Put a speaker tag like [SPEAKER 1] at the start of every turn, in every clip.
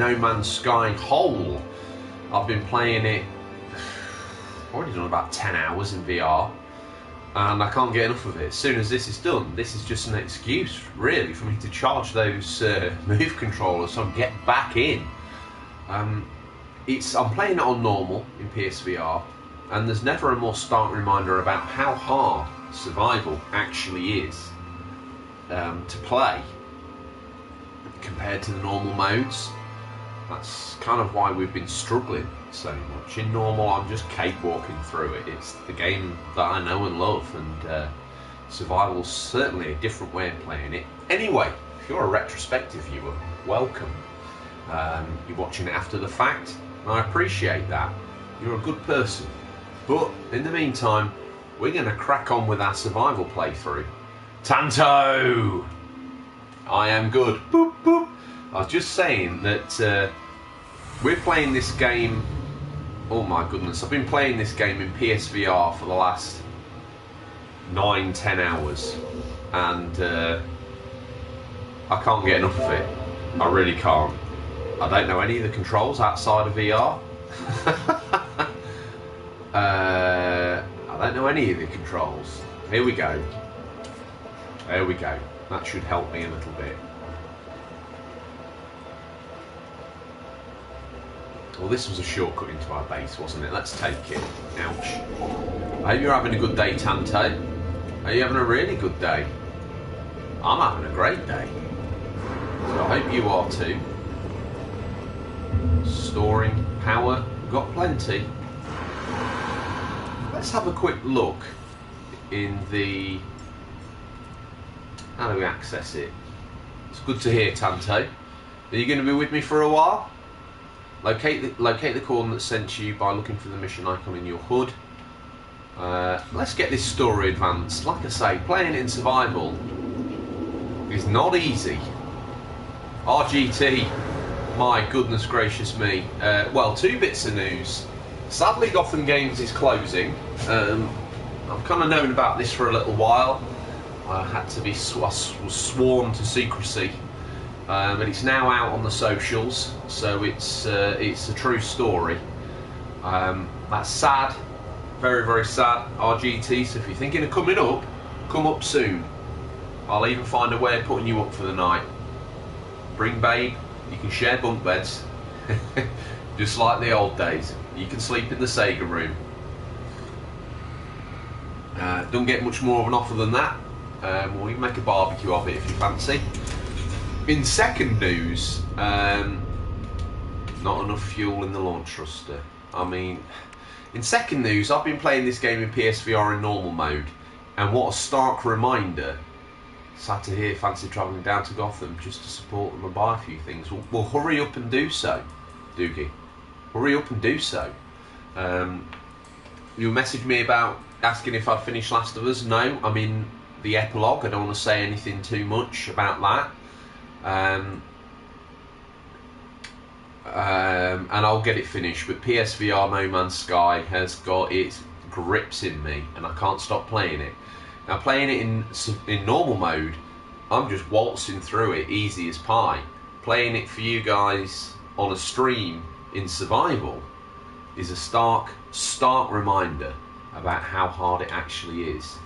[SPEAKER 1] No Man's Sky whole. I've been playing it, I've already done about 10 hours in VR, and I can't get enough of it. As soon as this is done, this is just an excuse, really, for me to charge those move controllers so I can get back in. I'm playing it on normal in PSVR, and there's never a more stark reminder about how hard survival actually is to play compared to the normal modes. That's kind of why we've been struggling so much. In normal, I'm just cakewalking through it. It's the game that I know and love, and survival's certainly a different way of playing it. Anyway, if you're a retrospective viewer, welcome. You're watching it after the fact, and I appreciate that. You're a good person. But in the meantime, we're going to crack on with our survival playthrough. Tanto! I am good. Boop, boop. I was just saying that we're playing this game. Oh my goodness, I've been playing this game in PSVR for the last 9-10 hours, and I can't get enough of it. I really can't. I don't know any of the controls outside of VR. I don't know any of the controls. Here we go. There we go. That should help me a little bit. Well, this was a shortcut into our base, wasn't it? Let's take it. Ouch. I hope you're having a good day, Tanto. Are you having a really good day? I'm having a great day. So I hope you are too. Storing power, we've got plenty. Let's have a quick look in the... How do we access it? It's good to hear, Tanto. Are you going to be with me for a while? Locate the coordinates sent to you by looking for the mission icon in your HUD. Let's get this story advanced. Like I say, playing it in survival is not easy. RGT, my goodness gracious me. Well, 2 bits of news. Sadly, Gotham Games is closing. I've kind of known about this for a little while. I had to be was sworn to secrecy. But it's now out on the socials, so it's a true story. That's sad, very, very sad, RGT, so if you're thinking of coming up, come up soon. I'll even find a way of putting you up for the night. Bring babe, you can share bunk beds, just like the old days. You can sleep in the Sega room. Don't get much more of an offer than that. We'll even make a barbecue of it if you fancy. In second news, not enough fuel in the launch thruster. I mean, in second news, I've been playing this game in PSVR in normal mode, and what a stark reminder. Sat here, fancy travelling down to Gotham just to support them and buy a few things. Well, hurry up and do so, Doogie. Hurry up and do so. You messaged me about asking if I'd finished Last of Us. No, I'm in the epilogue. I don't want to say anything too much about that. And I'll get it finished, but PSVR No Man's Sky has got its grips in me, and I can't stop playing it. Now, playing it in normal mode, I'm just waltzing through it easy as pie. Playing it for you guys on a stream in survival is a stark reminder about how hard it actually is.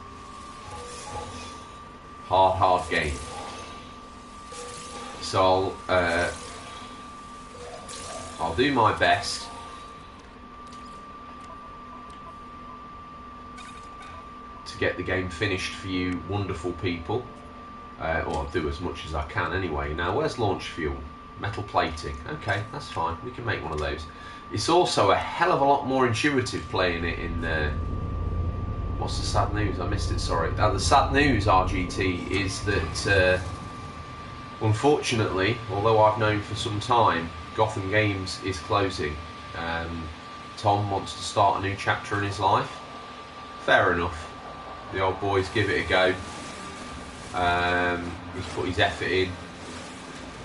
[SPEAKER 1] Hard game. So I'll do my best to get the game finished for you wonderful people, or I'll do as much as I can anyway. Now, where's launch fuel? Metal plating. Okay, that's fine, we can make one of those. It's also a hell of a lot more intuitive playing it in what's the sad news? I missed it, sorry. The sad news, RGT, is that unfortunately, although I've known for some time, Gotham Games is closing. Tom wants to start a new chapter in his life. Fair enough. The old boys give it a go. He's put his effort in.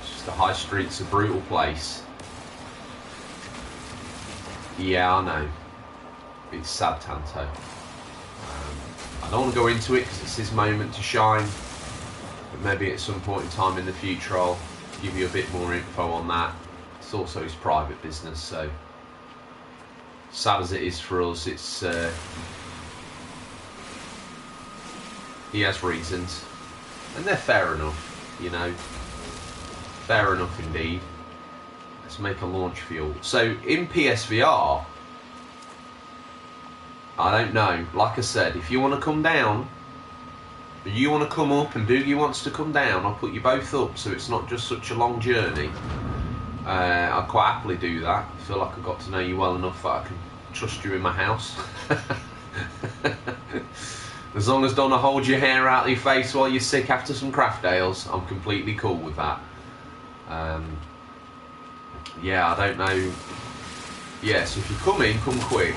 [SPEAKER 1] It's just the high street's a brutal place. Yeah, I know. It's sad, Tanto. I don't want to go into it because it's his moment to shine. But maybe at some point in time in the future I'll give you a bit more info on that. it's also his private business, so sad as it is for us, it's he has reasons, and they're fair enough, you know, fair enough indeed. Let's make a launch fuel. So in PSVR, I don't know, like I said, if you want to come down, you want to come up and Doogie wants to come down, I'll put you both up so it's not just such a long journey. I'll quite happily do that. I feel like I've got to know you well enough that I can trust you in my house. As long as don't hold your hair out of your face while you're sick after some craft ales, I'm completely cool with that. Yeah, I don't know. Yeah, so if you come in, come quick.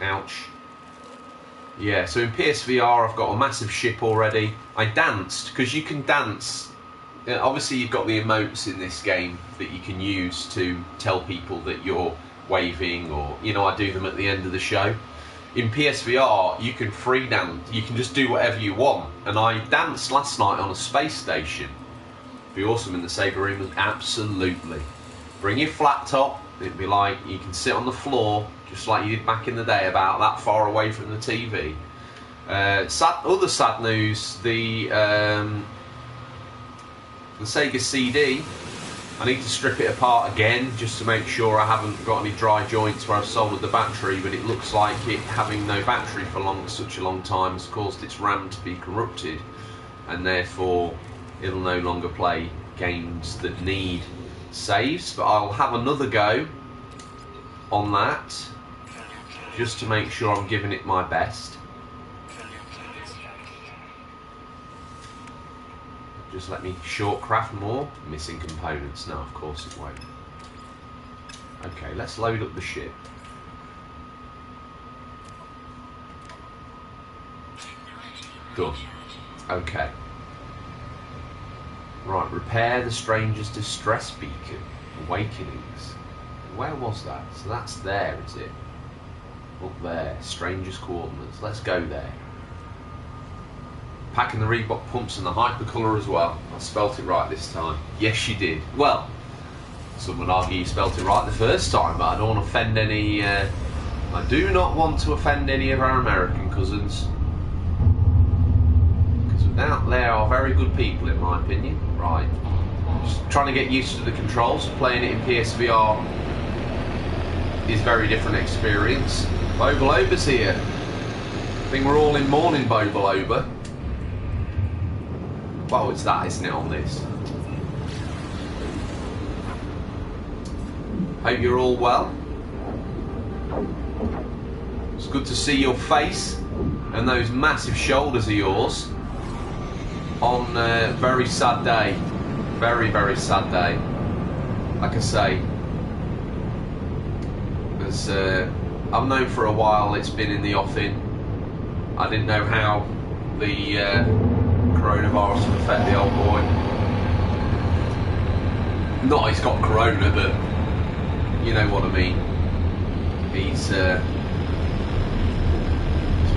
[SPEAKER 1] Ouch. Yeah, so in PSVR I've got a massive ship already. I danced, because you can dance. Obviously you've got the emotes in this game that you can use to tell people that you're waving, or, you know, I do them at the end of the show. In PSVR you can free dance, you can just do whatever you want. And I danced last night on a space station. It'd be awesome in the Saber room, absolutely. Bring your flat top, it'd be like you can sit on the floor, just like you did back in the day, about that far away from the TV. Other sad news, the Sega CD, I need to strip it apart again just to make sure I haven't got any dry joints where I've soldered the battery, but it looks like it having no battery for such a long time has caused its RAM to be corrupted, and therefore it'll no longer play games that need saves. But I'll have another go on that just to make sure I'm giving it my best. Just let me short craft more. Missing components. No, of course it won't. Okay, let's load up the ship. Done. Okay. Right, repair the stranger's distress beacon. Awakenings. Where was that? So that's there, is it? Up there. Stranger's coordinates. Let's go there. Packing the Reebok pumps and the hypercolour as well. I spelt it right this time. Yes, you did. Well, some would argue you spelt it right the first time, but I don't want to offend any... I do not want to offend any of our American cousins. Because they are very good people, in my opinion. Right. Just trying to get used to the controls. Playing it in PSVR is a very different experience. Bobaloba's here. I think we're all in mourning Bobaloba. Well, it's that, isn't it, on this? Hope you're all well. It's good to see your face and those massive shoulders of yours on a very sad day. Very, very sad day. Like I say, as I've known for a while it's been in the offing. I didn't know how the coronavirus will affect the old boy. Not he's got corona, but you know what I mean. He's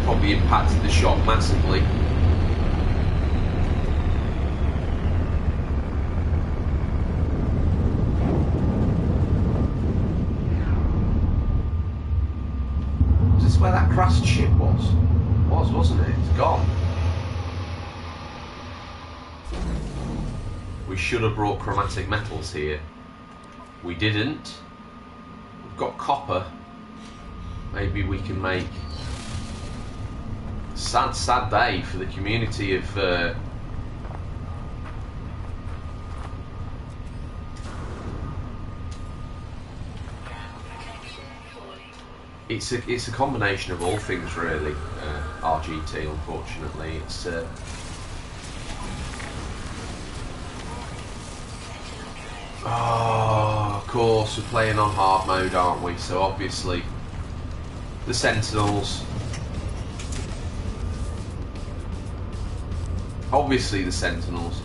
[SPEAKER 1] probably impacted the shop massively. Is this where that crashed ship was? Wasn't it? It's gone. We should have brought chromatic metals here. We didn't. We've got copper. Maybe we can make... Sad day for the community of... It's a combination of all things, really. RGT, unfortunately. It's... Oh, of course, we're playing on hard mode, aren't we? So obviously, the Sentinels. Obviously, the Sentinels.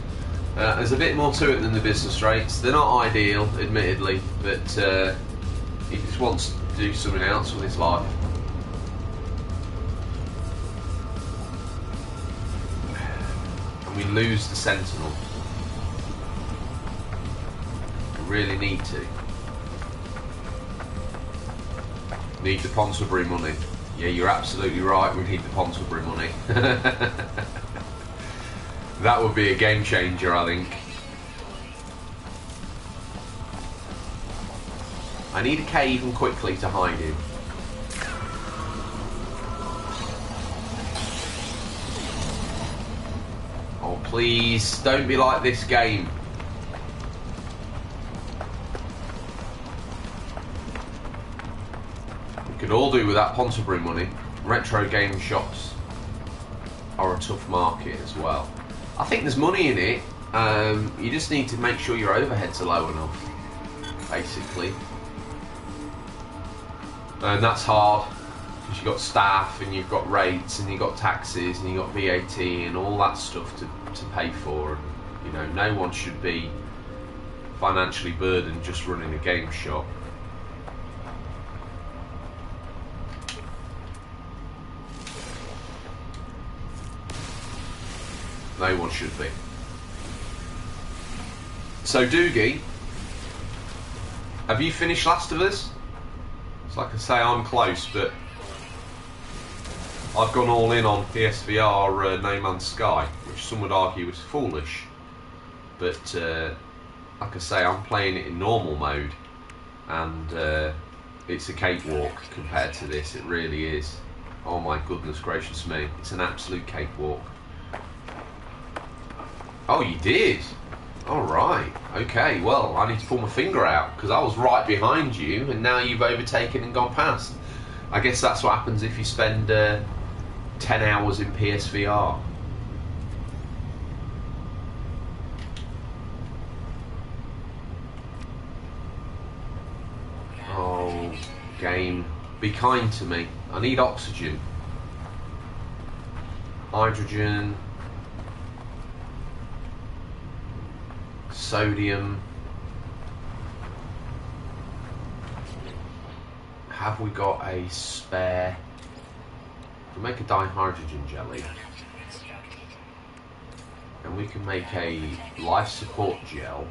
[SPEAKER 1] There's a bit more to it than the business rates. They're not ideal, admittedly, but he just wants to do something else with his life. And we lose the Sentinel. Really need to. Need the Ponsonbury money. Yeah, you're absolutely right, we need the Ponsonbury money. That would be a game changer, I think. I need a cave and quickly to hide in. Oh, please, don't be like this game. We could all do with that Ponsonbury money. Retro game shops are a tough market as well. I think there's money in it. You just need to make sure your overheads are low enough, basically. And that's hard because you've got staff and you've got rates and you've got taxes and you've got VAT and all that stuff to pay for. And you know, no one should be financially burdened just running a game shop. No one should be. So Doogie, have you finished Last of Us? It's like I say, I'm close, but I've gone all in on PSVR No Man's Sky, which some would argue was foolish. But like I say, I'm playing it in normal mode, and it's a cakewalk compared to this. It really is. Oh my goodness gracious me, it's an absolute cakewalk. Oh, you did? Alright, okay, well, I need to pull my finger out, because I was right behind you, and now you've overtaken and gone past. I guess that's what happens if you spend 10 hours in PSVR. Oh, game, be kind to me. I need oxygen. Hydrogen. Sodium. Have we got a spare? We'll make a dihydrogen jelly, and we can make a life support gel,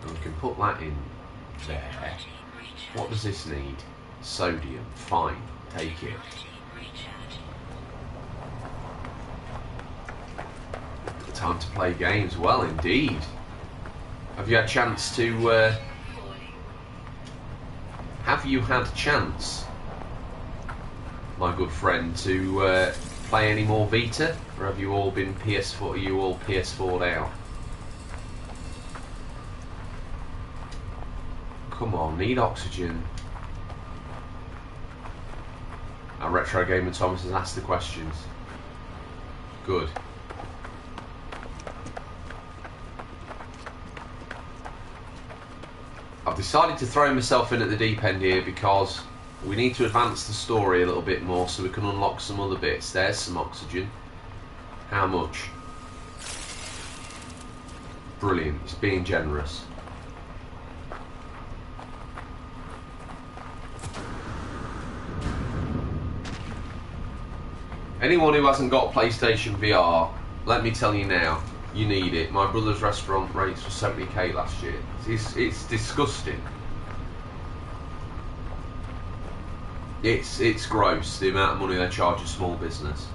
[SPEAKER 1] and we can put that in there. What does this need? Sodium. Fine, take it. Time to play games. Well, indeed. Have you had a chance to? Have you had a chance, my good friend, to play any more Vita, or have you all been PS4? Are you all PS4'd out? Come on, need oxygen. Our Retro Gamer Thomas has asked the questions. Good. I've decided to throw myself in at the deep end here because we need to advance the story a little bit more so we can unlock some other bits. There's some oxygen. How much? Brilliant. It's being generous. Anyone who hasn't got PlayStation VR, let me tell you now, you need it. My brother's restaurant rates were 70k last year. It's disgusting. It's gross, the amount of money they charge a small business.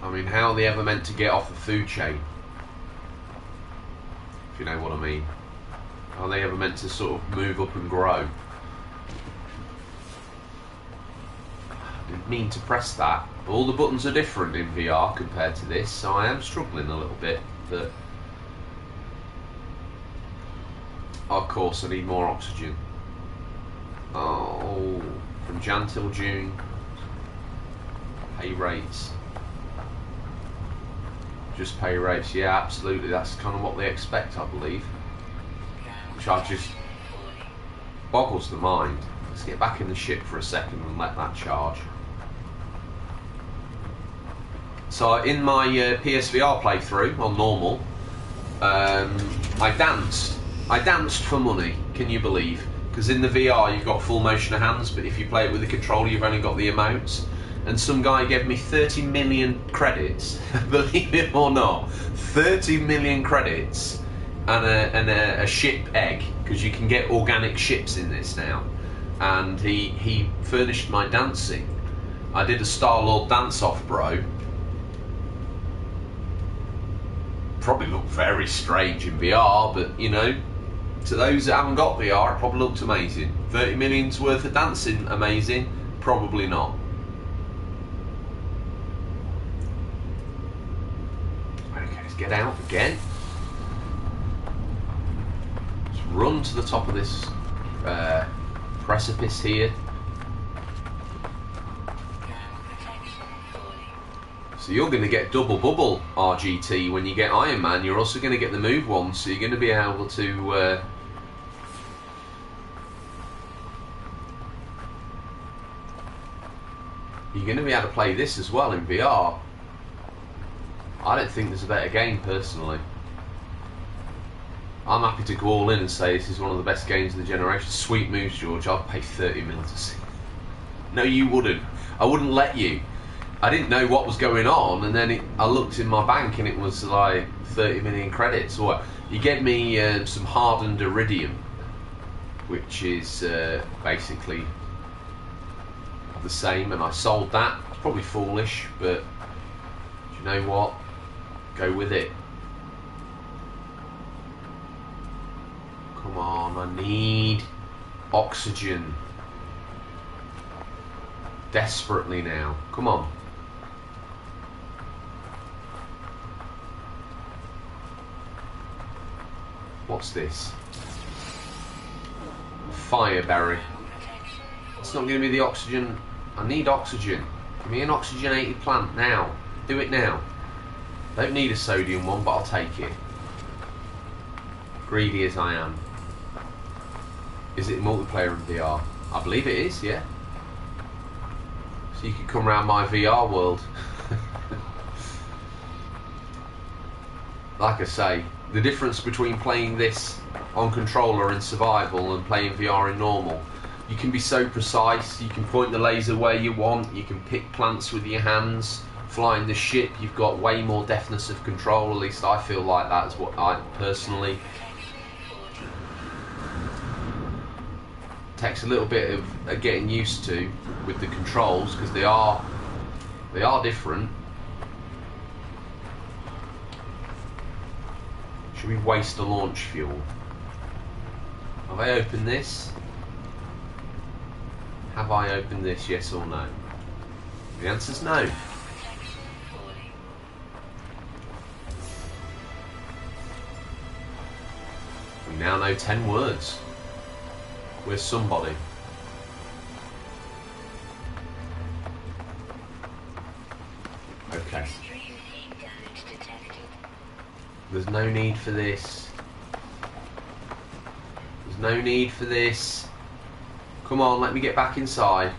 [SPEAKER 1] I mean, how are they ever meant to get off the food chain? If you know what I mean. Are they ever meant to sort of move up and grow? I didn't mean to press that. All the buttons are different in VR compared to this, so I am struggling a little bit, but of course I need more oxygen. Oh, from Jan till June, pay rates. Just pay rates, yeah, absolutely, that's kind of what they expect, I believe. Which I just boggles the mind. Let's get back in the ship for a second and let that charge. So in my PSVR playthrough on normal, I danced for money, can you believe? Because in the VR you've got full motion of hands, but if you play it with the controller you've only got the emotes. And some guy gave me 30 million credits, believe it or not, 30 million credits and a ship egg, because you can get organic ships in this now. And he furnished my dancing. I did a Star-Lord dance-off, bro. Probably looked very strange in VR, but you know, to those that haven't got VR, it probably looked amazing. 30 million's worth of dancing, amazing? Probably not. Okay, let's get out again. Let's run to the top of this precipice here. So you're going to get double bubble RGT when you get Iron Man. You're also going to get the move one, so you're going to be able to you're going to be able to play this as well in VR. I don't think there's a better game personally. I'm happy to go all in and say this is one of the best games of the generation. Sweet moves, George. I'd pay 30 mil to see. No, you wouldn't. I wouldn't let you. I didn't know what was going on, and then I looked in my bank and it was like 30 million credits. Or you gave me some hardened iridium, which is basically the same, and I sold that. It's probably foolish, but do you know what? Go with it. Come on, I need oxygen desperately now. Come on. What's this? Fireberry. It's not giving me the oxygen. I need oxygen. Give me an oxygenated plant now. Do it now. Don't need a sodium one, but I'll take it. Greedy as I am. Is it multiplayer in VR? I believe it is, yeah. So you could come around my VR world. Like I say, the difference between playing this on controller in survival and playing VR in normal, you can be so precise. You can point the laser where you want, you can pick plants with your hands, flying the ship. You've got way more deftness of control, at least I feel like that's what I personally. Takes a little bit of getting used to with the controls, because they are different. Should we waste a launch fuel? Have I opened this? Have I opened this, yes or no? The answer's no. We now know 10 words. We're somebody. Okay. There's no need for this. There's no need for this. Come on, let me get back inside.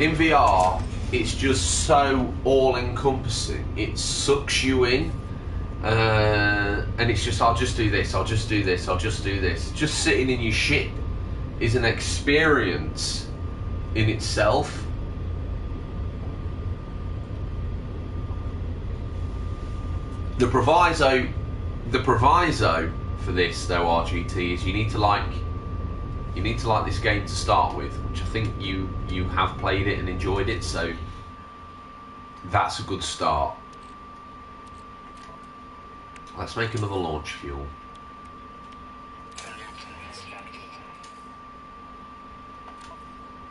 [SPEAKER 1] In VR, it's just so all-encompassing. It sucks you in. And it's just, I'll just do this, I'll just do this, I'll just do this. Just sitting in your ship is an experience in itself. The proviso for this though, RGT, is you need to like this game to start with, which I think you have played it and enjoyed it, so that's a good start. Let's make another launch fuel.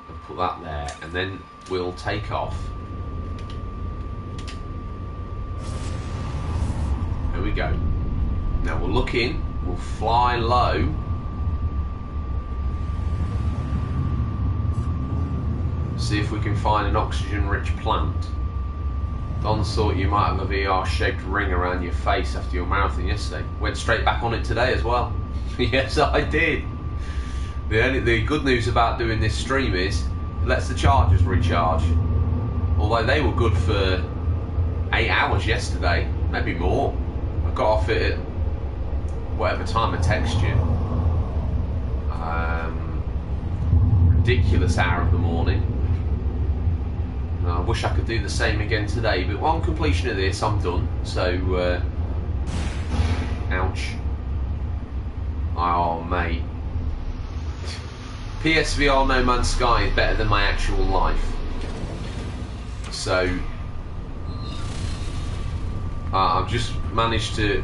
[SPEAKER 1] And put that there, and then we'll take off. There we go. Now we'll look in, we'll fly low. See if we can find an oxygen-rich plant. Don thought you might have a VR-shaped ring around your face after your marathon yesterday. Went straight back on it today as well. Yes, I did. The good news about doing this stream is it lets the chargers recharge. Although they were good for 8 hours yesterday, maybe more. I got off it at whatever time I text you. Ridiculous hour of the morning. I wish I could do the same again today, but on completion of this, I'm done. So Ouch. Oh, mate. PSVR No Man's Sky is better than my actual life. So, I've just managed to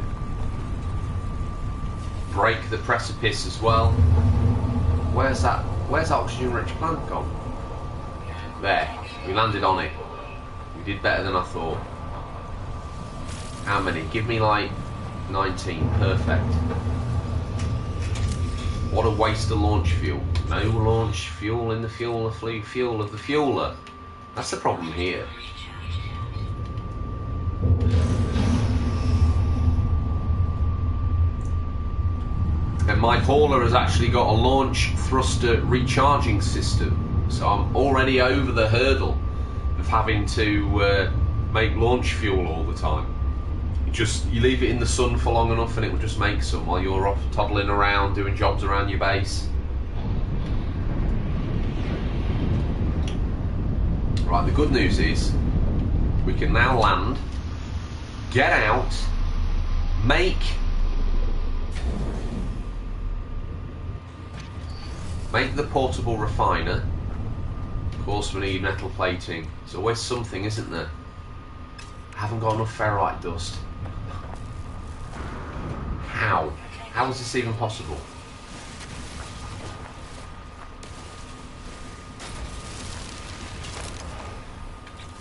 [SPEAKER 1] break the precipice as well. Where's that oxygen-rich plant gone? There. We landed on it. We did better than I thought. How many? Give me like 19. Perfect. What a waste of launch fuel. No launch fuel in the fuel of the fueler. That's the problem here. And my hauler has actually got a launch thruster recharging system. So I'm already over the hurdle of having to make launch fuel all the time. You leave it in the sun for long enough and it will just make some while you're off toddling around doing jobs around your base. Right, the good news is we can now land, get out, make the portable refiner. Of course we need metal plating. There's always something, isn't there? I haven't got enough ferrite dust. How? How is this even possible?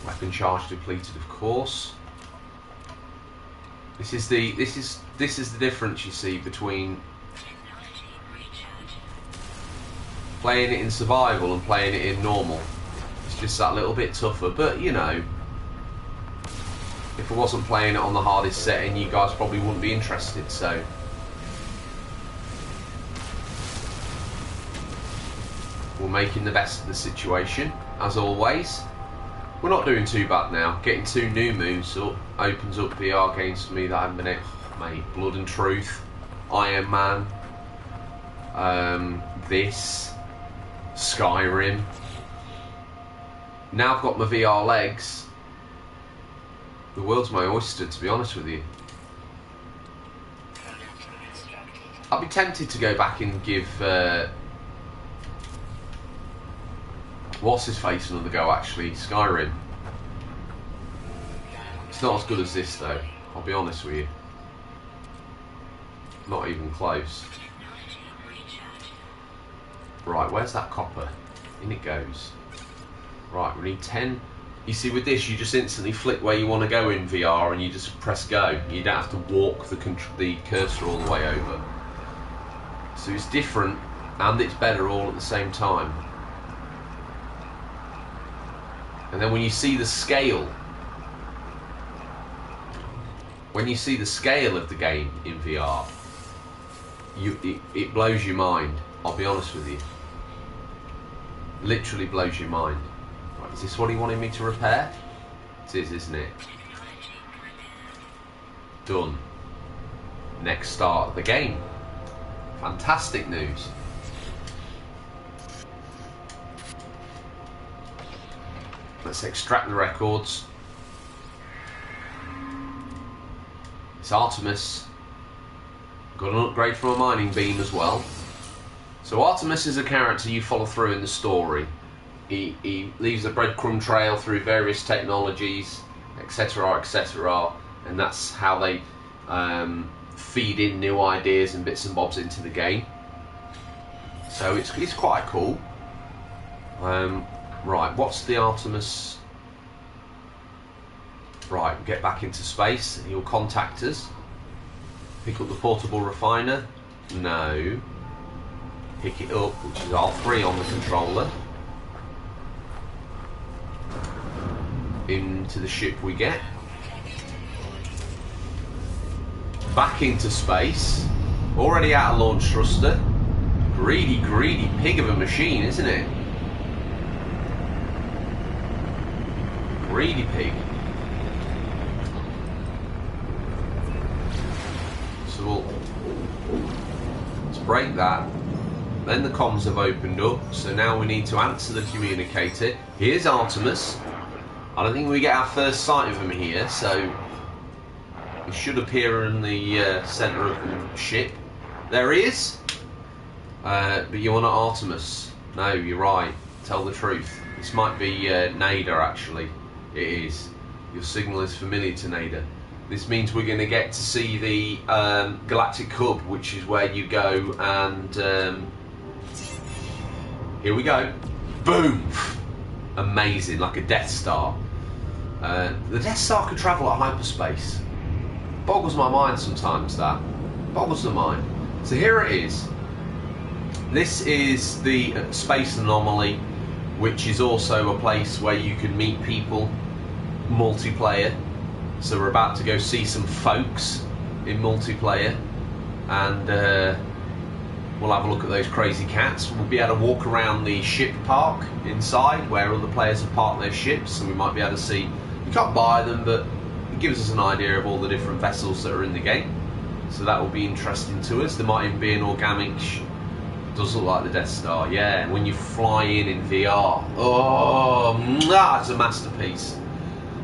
[SPEAKER 1] Weapon charge depleted, of course. This is the difference you see between playing it in survival and playing it in normal. It's just that little bit tougher, but you know, if I wasn't playing it on the hardest setting, you guys probably wouldn't be interested, so. We're making the best of the situation, as always. We're not doing too bad now. Getting 2 new moves up opens up VR games for me that I haven't been able. Mate, Blood and Truth, Iron Man, this, Skyrim. Now I've got my VR legs. The world's my oyster, to be honest with you. I'd be tempted to go back and give what's his face another go, actually. Skyrim. It's not as good as this though, I'll be honest with you. Not even close. Right, where's that copper? In it goes. Right, we need 10. You see, with this, you just instantly flick where you want to go in VR and you just press go. You don't have to walk the cursor all the way over. So it's different and it's better all at the same time. And then when you see the scale, of the game in VR, it blows your mind. I'll be honest with you. Literally blows your mind. Right, is this what he wanted me to repair? It is, isn't it? Done. Next start of the game. Fantastic news. Let's extract the records. It's Artemis. Got an upgrade from a mining beam as well. So Artemis is a character you follow through in the story. He leaves a breadcrumb trail through various technologies, etc., etc., and that's how they feed in new ideas and bits and bobs into the game. So it's quite cool. Right, what's the Artemis? Right, get back into space. He'll contact us. Pick up the portable refiner. No. Pick it up, which is R3 on the controller. Into the ship we get. Back into space. Already out of launch thruster. Greedy, greedy pig of a machine, isn't it? Greedy pig. So let's break that. Then the comms have opened up, so now we need to answer the communicator. Here's Artemis. I don't think we get our first sight of him here, so He should appear in the centre of the ship. There he is. But you're not Artemis. No, you're right. Tell the truth. This might be Nader, actually. It is. Your signal is familiar to Nader. This means we're going to get to see the Galactic Hub, which is where you go and... here we go. Boom! Amazing, like a Death Star. The Death Star could travel at hyperspace. Boggles my mind sometimes, that. Boggles the mind. So here it is. This is the space anomaly, which is also a place where you can meet people, multiplayer. So we're about to go see some folks in multiplayer, and we'll have a look at those crazy cats. We'll be able to walk around the ship park inside where other players have parked their ships, and we might be able to see, you can't buy them, but it gives us an idea of all the different vessels that are in the game. So that will be interesting to us. There might even be an organic does look like the Death Star, yeah. When you fly in VR, oh, it's a masterpiece.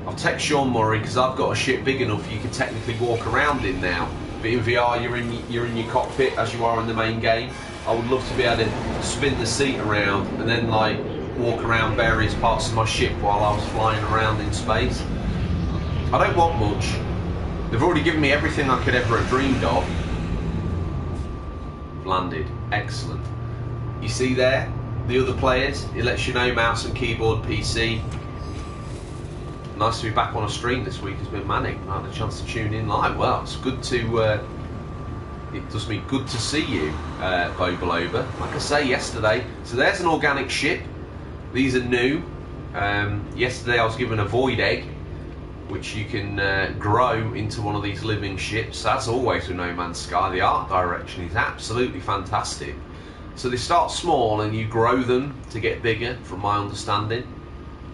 [SPEAKER 1] I'll text Sean Murray because I've got a ship big enough you can technically walk around in now. But in VR, you're in your cockpit as you are in the main game. I would love to be able to spin the seat around and then like walk around various parts of my ship while I was flying around in space. I don't want much. They've already given me everything I could ever have dreamed of. Landed. Excellent. You see there, the other players, it lets you know mouse and keyboard PC. Nice to be back on a stream this week. Has been manic. I had a chance to tune in live. Well, it's good to, it does me good to see you, Bobalover. Like I say yesterday, so there's an organic ship. These are new. Yesterday I was given a void egg, which you can grow into one of these living ships. That's always with No Man's Sky. The art direction is absolutely fantastic. So they start small and you grow them to get bigger, from my understanding.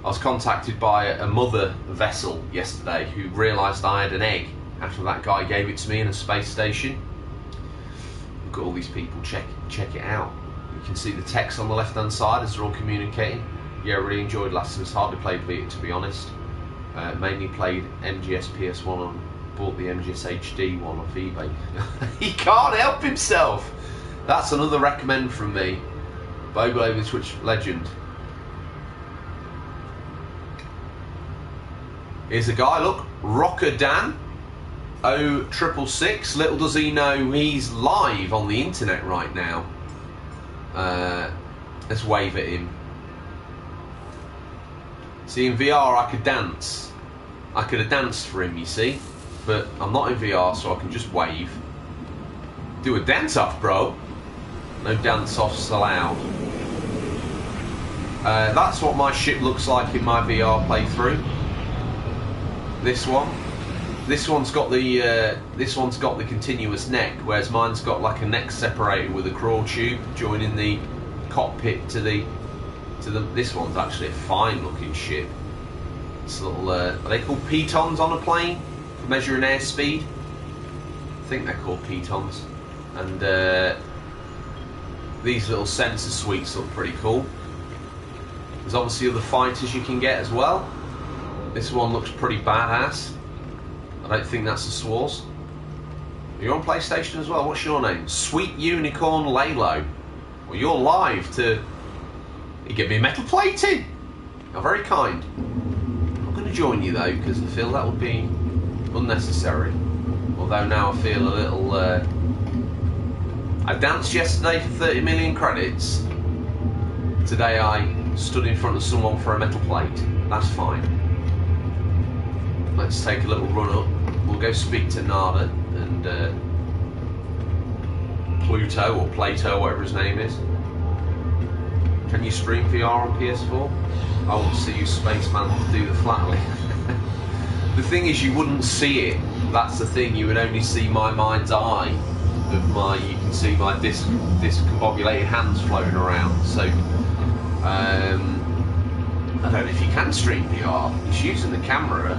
[SPEAKER 1] I was contacted by a mother vessel yesterday who realised I had an egg after that guy gave it to me in a space station. Look at all these people, check it out. You can see the text on the left hand side as they're all communicating. Yeah, really enjoyed Lessons. Hardly played Vita, to be honest. Mainly played MGS PS1 and bought the MGS HD one off eBay. He can't help himself. That's another recommend from me. Bogle over the Twitch legend. Here's a guy, look, Rocker Dan 0666. Little does he know he's live on the internet right now. Let's wave at him. See, in VR I could dance. I could have danced for him, you see, but I'm not in VR, so I can just wave. Do a dance off, bro. No dance offs allowed. That's what my ship looks like in my VR playthrough. This one's got the continuous neck, whereas mine's got like a neck separated with a crawl tube joining the cockpit to the. This one's actually a fine looking ship. It's little, are they called pitons on a plane for measuring airspeed? I think they're called pitons. And these little sensor suites look pretty cool. There's obviously other fighters you can get as well. This one looks pretty badass. I don't think that's a Swarz. You're on PlayStation as well. What's your name? Sweet Unicorn Lalo. Well, you're live to. You give me metal plating. You're very kind. I'm going to join you though because I feel that would be unnecessary. Although now I feel a little. I danced yesterday for 30 million credits. Today I stood in front of someone for a metal plate. That's fine. Let's take a little run up. We'll go speak to Nada and Pluto or Plato, whatever his name is. Can you stream VR on PS4? I want to see you, Spaceman, do the flatly. The thing is, you wouldn't see it. That's the thing. You would only see my mind's eye of my. You can see my discombobulated hands floating around. So I don't know if you can stream VR. It's using the camera.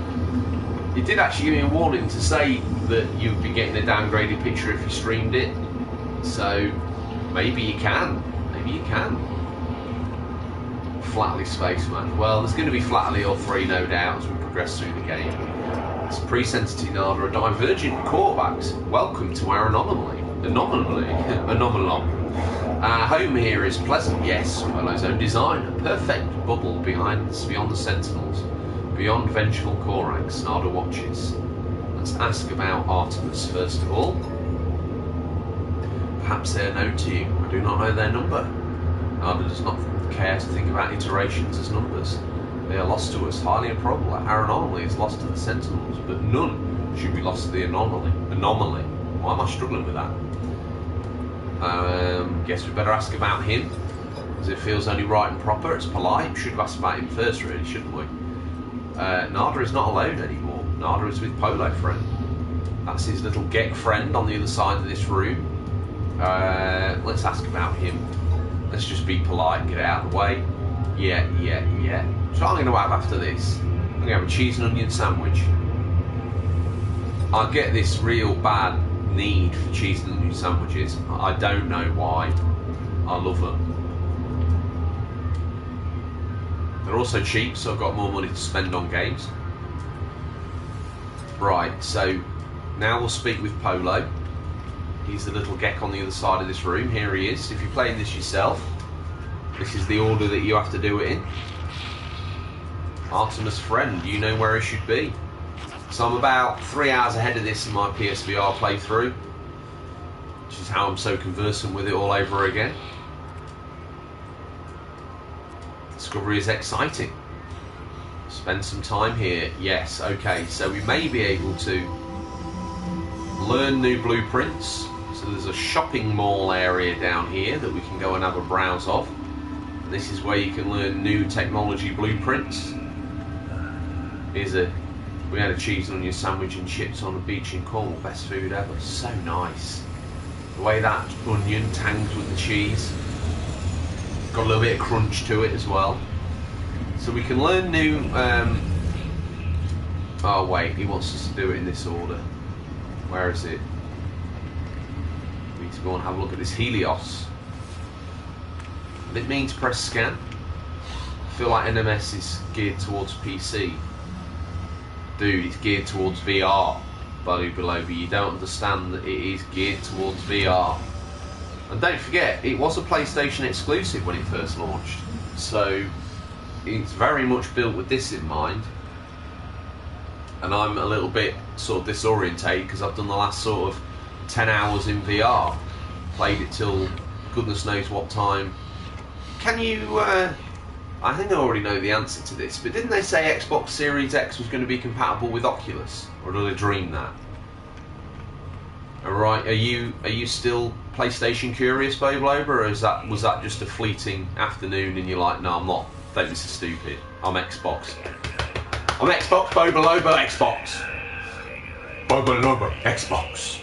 [SPEAKER 1] It did actually give me a warning to say that you'd be getting a downgraded picture if you streamed it. So maybe you can. Maybe you can. Flatly Spaceman. Well, there's going to be Flatly or 3, no doubt, as we progress through the game. It's pre-sensitive Nada are divergent quarterbacks. Welcome to our anomaly. Home here is pleasant, yes, Willow's own design. A perfect bubble beyond the Sentinels. Beyond vengeful Korax, Nada watches. Let's ask about Artemis first of all. Perhaps they are known to you. I do not know their number. Nada does not care to think about iterations as numbers. They are lost to us, highly improbable. Our anomaly is lost to the Sentinels, but none should be lost to the anomaly. Why am I struggling with that? Guess we better ask about him, as it feels only right and proper. It's polite. We should have asked about him first, really, shouldn't we? Nada is not alone anymore. Nada is with Polo Friend. That's his little get friend on the other side of this room. Let's ask about him. Let's just be polite and get it out of the way. Yeah. So I'm going to have after this, I'm going to have a cheese and onion sandwich. I get this real bad need for cheese and onion sandwiches. I don't know why. I love them. They're also cheap, so I've got more money to spend on games. Right, so now we'll speak with Polo. He's the little geck on the other side of this room. Here he is. If you're playing this yourself, this is the order that you have to do it in. Artemis Friend, you know where he should be. So I'm about 3 hours ahead of this in my PSVR playthrough, which is how I'm so conversant with it all over again. Discovery is exciting. Spend some time here. Yes, okay, so we may be able to learn new blueprints. So there's a shopping mall area down here that we can go and have a browse of. This is where you can learn new technology blueprints. We had a cheese and onion sandwich and chips on a beach in Cornwall. Best food ever. So nice. The way that onion tangs with the cheese. Got a little bit of crunch to it as well. So we can learn new... oh wait, he wants us to do it in this order. Where is it? We need to go and have a look at this Helios. I didn't mean to press scan. I feel like NMS is geared towards PC. Dude, it's geared towards VR, buddy below, but you don't understand that it is geared towards VR. And don't forget, it was a PlayStation exclusive when it first launched, so it's very much built with this in mind. And I'm a little bit sort of disorientated because I've done the last sort of 10 hours in VR. Played it till goodness knows what time. Can you... I think I already know the answer to this, but didn't they say Xbox Series X was going to be compatible with Oculus? Or did I dream that? Alright, are you still PlayStation curious, Babe Lober, or was that just a fleeting afternoon and you're like, no, I'm not, don't be so stupid, I'm Xbox. I'm Xbox, Boba Lobo, Xbox. Boba Lobo, Xbox.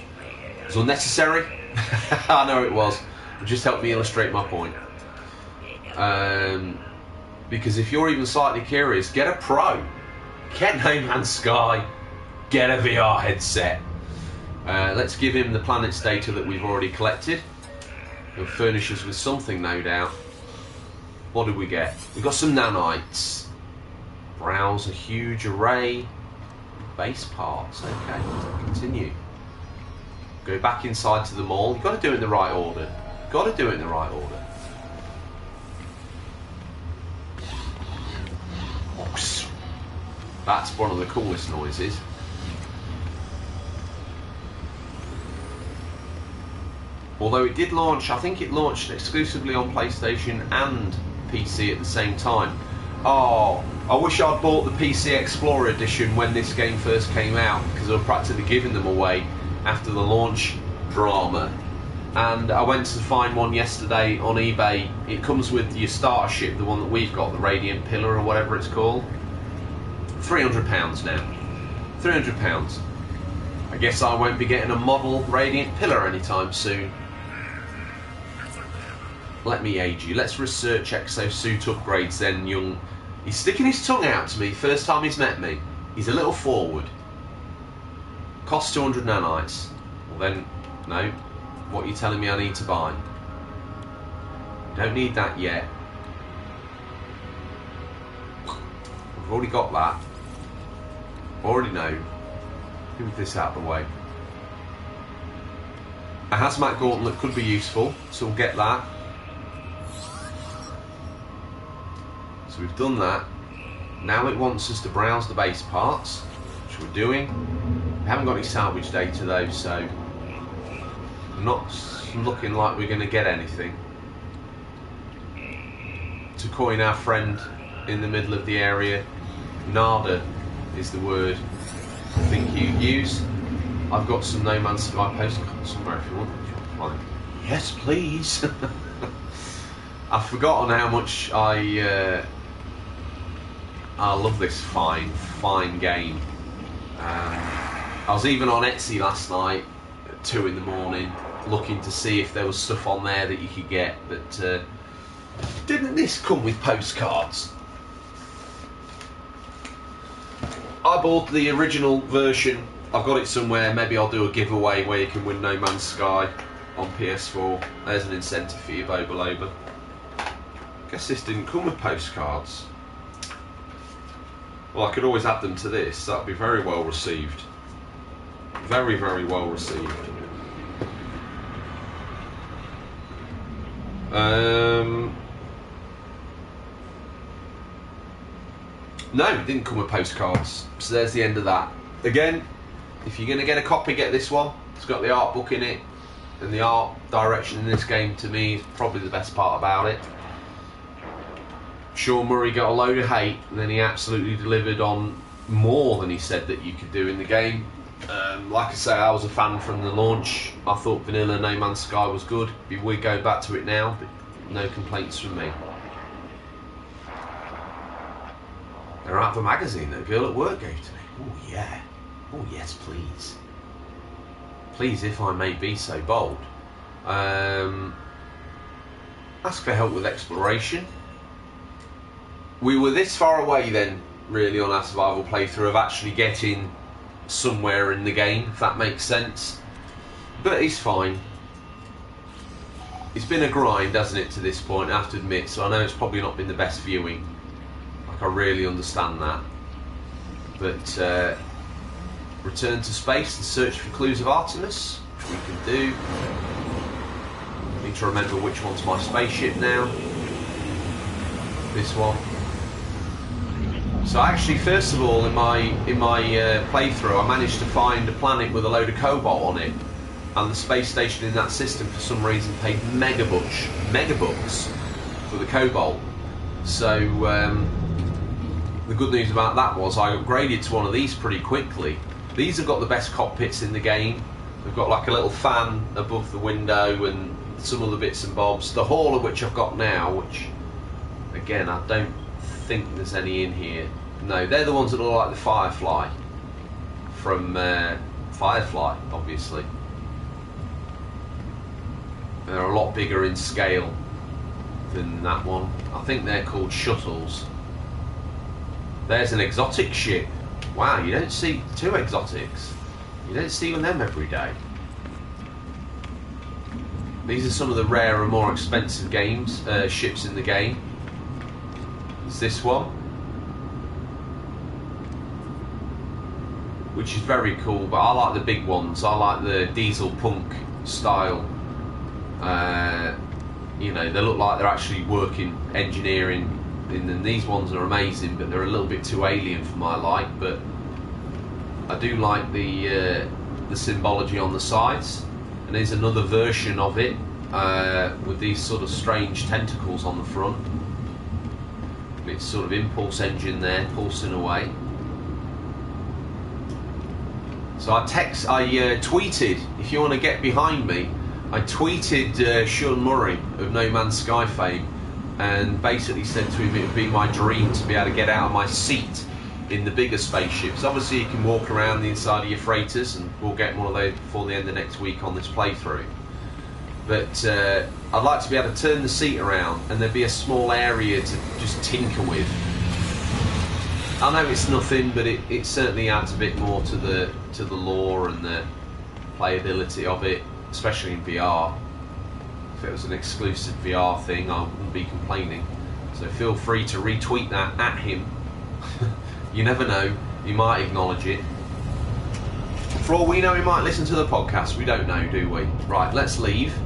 [SPEAKER 1] It was unnecessary. I know it was. It just helped me illustrate my point. Because if you're even slightly curious, get a Pro. Get No Man's Sky. Get a VR headset. Let's give him the planet's data that we've already collected. He'll furnish us with something, no doubt. What did we get? We got some nanites. Browse a huge array. Base parts. Okay, continue. Go back inside to the mall. You've got to do it in the right order. Got to do it in the right order. That's one of the coolest noises. Although it did launch, I think it launched exclusively on PlayStation and PC at the same time. Oh, I wish I'd bought the PC Explorer edition when this game first came out, because I was practically giving them away after the launch drama. And I went to find one yesterday on eBay. It comes with your starter ship, the one that we've got, the Radiant Pillar or whatever it's called. £300 now. £300. I guess I won't be getting a model Radiant Pillar anytime soon. Let me age you. Let's research exosuit upgrades then, young. He's sticking his tongue out to me first time he's met me. He's a little forward. Costs 200 nanites. Well then, no. What are you telling me I need to buy? Don't need that yet. I've already got that. Already know. Move this out of the way. A hazmat gauntlet could be useful, so we'll get that. So we've done that. Now it wants us to browse the base parts, which we're doing. We haven't got any salvage data though, so not looking like we're going to get anything. To coin our friend in the middle of the area, nada is the word I think you use. I've got some No Man's Sky postcards somewhere if you want. Like, yes, please. I've forgotten how much I love this fine game. I was even on Etsy last night at 2 in the morning looking to see if there was stuff on there that you could get, but didn't this come with postcards? I bought the original version. I've got it somewhere. Maybe I'll do a giveaway where you can win No Man's Sky on PS4. There's an incentive for you, Boba Loba. Guess this didn't come with postcards. Well, I could always add them to this. That'd be very well received. Very, very well received. No, it didn't come with postcards. So there's the end of that. Again, if you're going to get a copy, get this one. It's got the art book in it. And the art direction in this game, to me, is probably the best part about it. Sean Murray got a load of hate, and then he absolutely delivered on more than he said that you could do in the game. Like I say, I was a fan from the launch. I thought vanilla No Man's Sky was good. We're going back to it now, but no complaints from me. They're out of a magazine that a girl at work gave to me. Oh yeah. Oh yes, please. Please, if I may be so bold. Ask for help with exploration. We were this far away then, really, on our survival playthrough of actually getting somewhere in the game, if that makes sense. But it's fine. It's been a grind, hasn't it, to this point, I have to admit, so I know it's probably not been the best viewing. Like, I really understand that. But, return to space and search for clues of Artemis, which we can do. Need to remember which one's my spaceship now. This one. So actually, first of all, in my playthrough, I managed to find a planet with a load of cobalt on it, and the space station in that system, for some reason, paid megabucks for the cobalt. So the good news about that was I upgraded to one of these pretty quickly. These have got the best cockpits in the game. They've got like a little fan above the window and some other bits and bobs. The hauler, which I've got now, which again I don't think there's any in here. No, they're the ones that look like the Firefly from Firefly, obviously. They're a lot bigger in scale than that one. I think they're called shuttles. There's an exotic ship. Wow, you don't see 2 exotics. You don't see them every day. These are some of the rarer, more expensive ships in the game. It's this one, which is very cool, but I like the big ones. I like the diesel punk style. You know, they look like they're actually working engineering. And these ones are amazing, but they're a little bit too alien for my like. But I do like the symbology on the sides, and there's another version of it with these sort of strange tentacles on the front. And it's sort of impulse engine there, pulsing away. So I tweeted, if you want to get behind me, I tweeted Sean Murray of No Man's Sky fame, and basically said to him it would be my dream to be able to get out of my seat in the bigger spaceships. Obviously you can walk around the inside of your freighters, and we'll get one of those before the end of next week on this playthrough. But I'd like to be able to turn the seat around and there'd be a small area to just tinker with. I know it's nothing, but it certainly adds a bit more to the lore and the playability of it, especially in VR. If it was an exclusive VR thing, I wouldn't be complaining. So feel free to retweet that at him. You never know, he might acknowledge it. For all we know, he might listen to the podcast. We don't know, do we? Right, let's leave.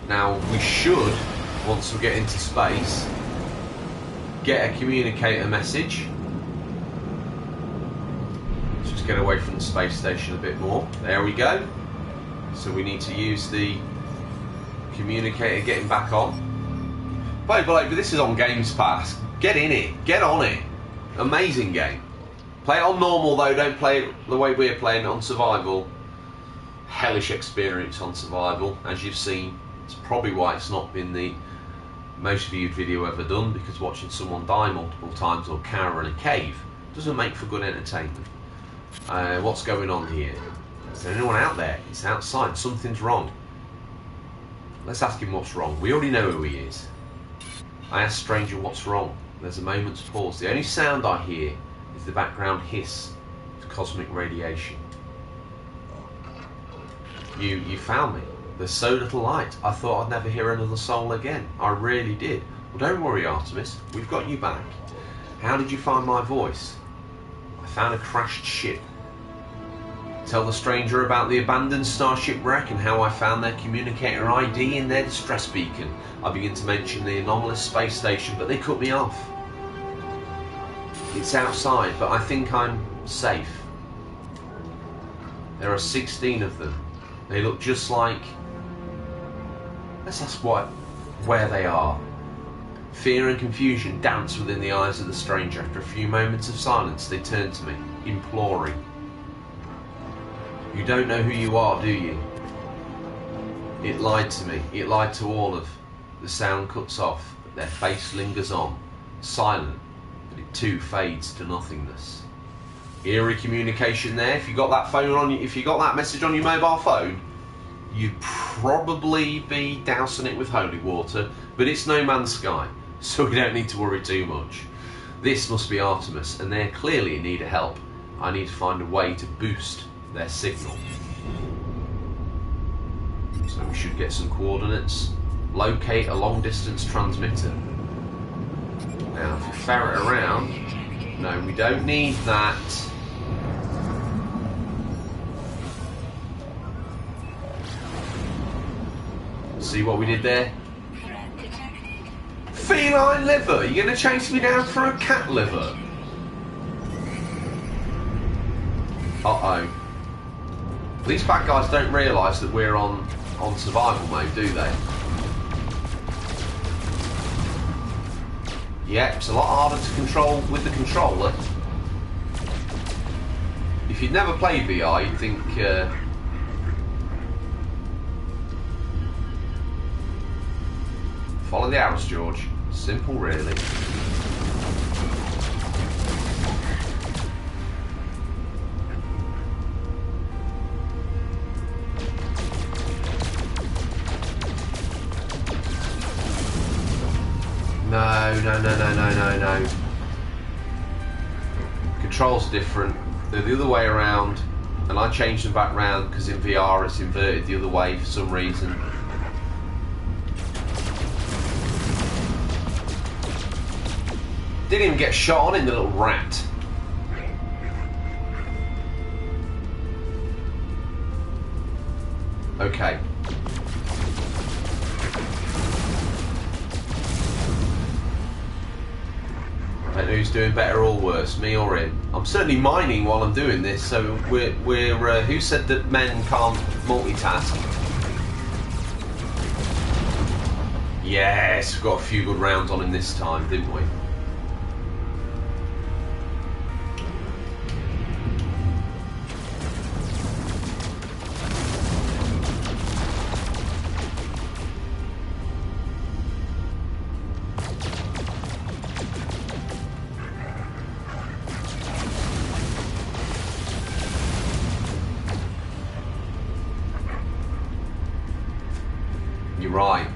[SPEAKER 1] Now, we should, once we get into space, get a communicator message. Let's just get away from the space station a bit more. There we go. So we need to use the communicator getting back on. But this is on Games Pass. Get in it. Get on it. Amazing game. Play it on normal though. Don't play it the way we're playing it on survival. Hellish experience on survival, as you've seen. It's probably why it's not been the most viewed video ever done, because watching someone die multiple times or cower in a cave doesn't make for good entertainment. What's going on here? Is there anyone out there? It's outside. Something's wrong. Let's ask him what's wrong. We already know who he is. I ask stranger what's wrong. There's a moment's pause. The only sound I hear is the background hiss of cosmic radiation. You found me. There's so little light. I thought I'd never hear another soul again. I really did. Well, don't worry, Artemis. We've got you back. How did you find my voice? I found a crashed ship. Tell the stranger about the abandoned starship wreck and how I found their communicator ID in their distress beacon. I begin to mention the anomalous space station, but they cut me off. It's outside, but I think I'm safe. There are 16 of them. They look just like... Let's ask where they are. Fear and confusion dance within the eyes of the stranger. After a few moments of silence, they turn to me, imploring. You don't know who you are, do you? It lied to me. It lied to all of. The sound cuts off, but their face lingers on, silent, but it too fades to nothingness. Eerie communication there. If you got that phone on, if you got that message on your mobile phone, you'd probably be dousing it with holy water, but it's no man's sky, so we don't need to worry too much. This must be Artemis, and they're clearly in need of help. I need to find a way to boost their signal. So we should get some coordinates. Locate a long distance transmitter. Now if we ferret around, no, we don't need that. See what we did there? Feline liver! You're going to chase me down for a cat liver? Uh-oh. These bad guys don't realise that we're on survival mode, do they? Yeah, it's a lot harder to control with the controller. If you'd never played VR, you'd think... follow the arrows, George. Simple, really. No. Controls are different. They're the other way around, and I changed them back round because in VR it's inverted the other way for some reason. Didn't even get shot on in the little rat. Okay. I don't know who's doing better or worse, me or him. I'm certainly mining while I'm doing this, so we're who said that men can't multitask? Yes, we've got a few good rounds on him this time, didn't we? You're right.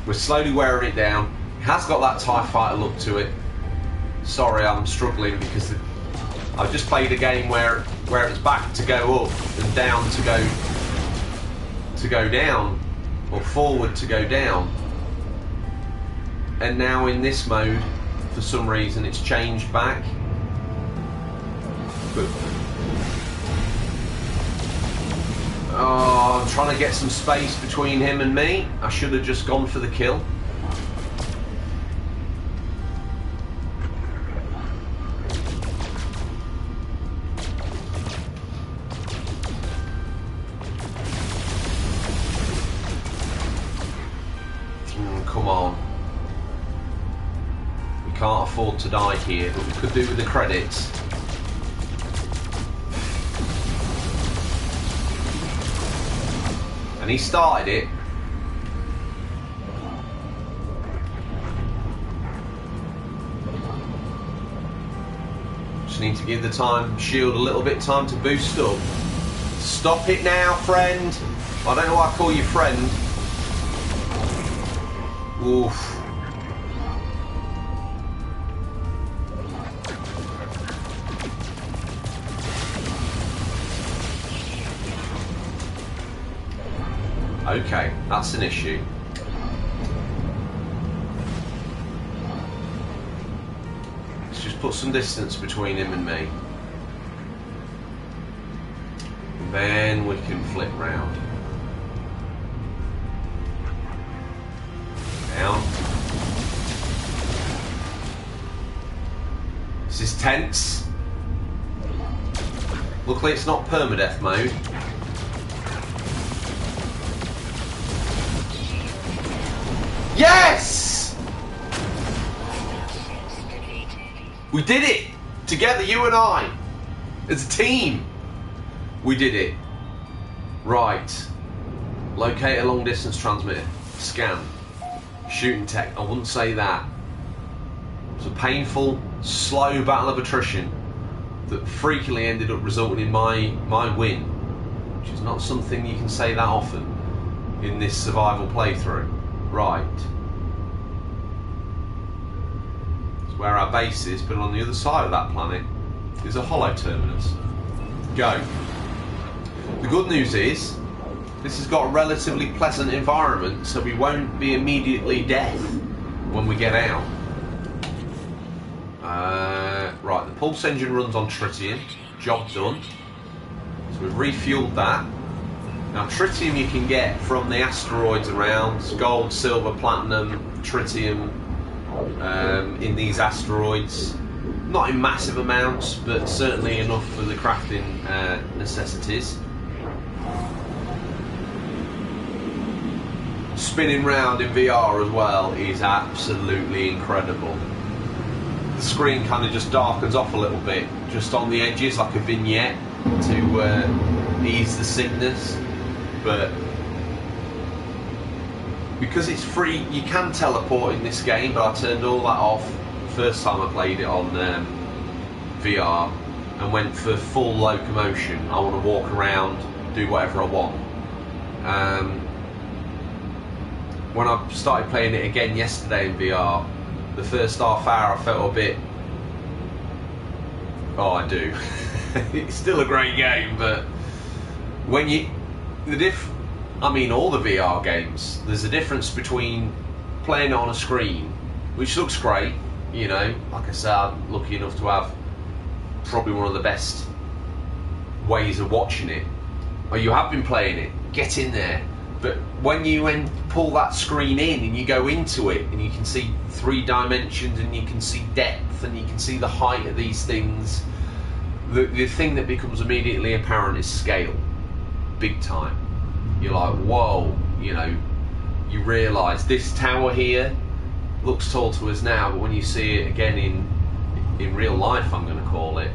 [SPEAKER 1] We're slowly wearing it down. It has got that TIE fighter look to it. Sorry, I'm struggling because I've just played a game where where it was back to go up and down to go down, or forward to go down. And now in this mode, for some reason, it's changed back. But, oh, I'm trying to get some space between him and me. I should have just gone for the kill. Come on. We can't afford to die here, but we could do with the credits. And he started it. Just need to give the shield a little bit time to boost up. Stop it now, friend. I don't know why I call you friend. Oof. Okay, that's an issue. Let's just put some distance between him and me. And then we can flip round. Down. This is tense. Luckily it's not permadeath mode. Yes! We did it! Together, you and I! As a team! We did it. Right. Locate a long distance transmitter. Scan. Shooting tech. I wouldn't say that. It was a painful, slow battle of attrition that freakily ended up resulting in my win. Which is not something you can say that often in this survival playthrough. Right. It's where our base is, but on the other side of that planet is a hollow terminus. Go. The good news is, this has got a relatively pleasant environment, so we won't be immediately dead when we get out. Right, the pulse engine runs on tritium. Job done. So we've refueled that. Now tritium you can get from the asteroids around, gold, silver, platinum, tritium in these asteroids. Not in massive amounts, but certainly enough for the crafting necessities. Spinning round in VR as well is absolutely incredible. The screen kind of just darkens off a little bit, just on the edges like a vignette to ease the sickness. But because it's free, you can teleport in this game, but I turned all that off the first time I played it on VR and went for full locomotion. I want to walk around, do whatever I want. When I started playing it again yesterday in VR, the first half hour I felt a bit... Oh, I do. It's still a great game, but when you... I mean, all the VR games, there's a difference between playing on a screen, which looks great, you know, like I said, I'm lucky enough to have probably one of the best ways of watching it, or you have been playing it, get in there. But when you pull that screen in and you go into it and you can see 3 dimensions and you can see depth and you can see the height of these things, the thing that becomes immediately apparent is scale. Big time. You're like, whoa, you know, you realise this tower here looks tall to us now, but when you see it again in real life, I'm going to call it,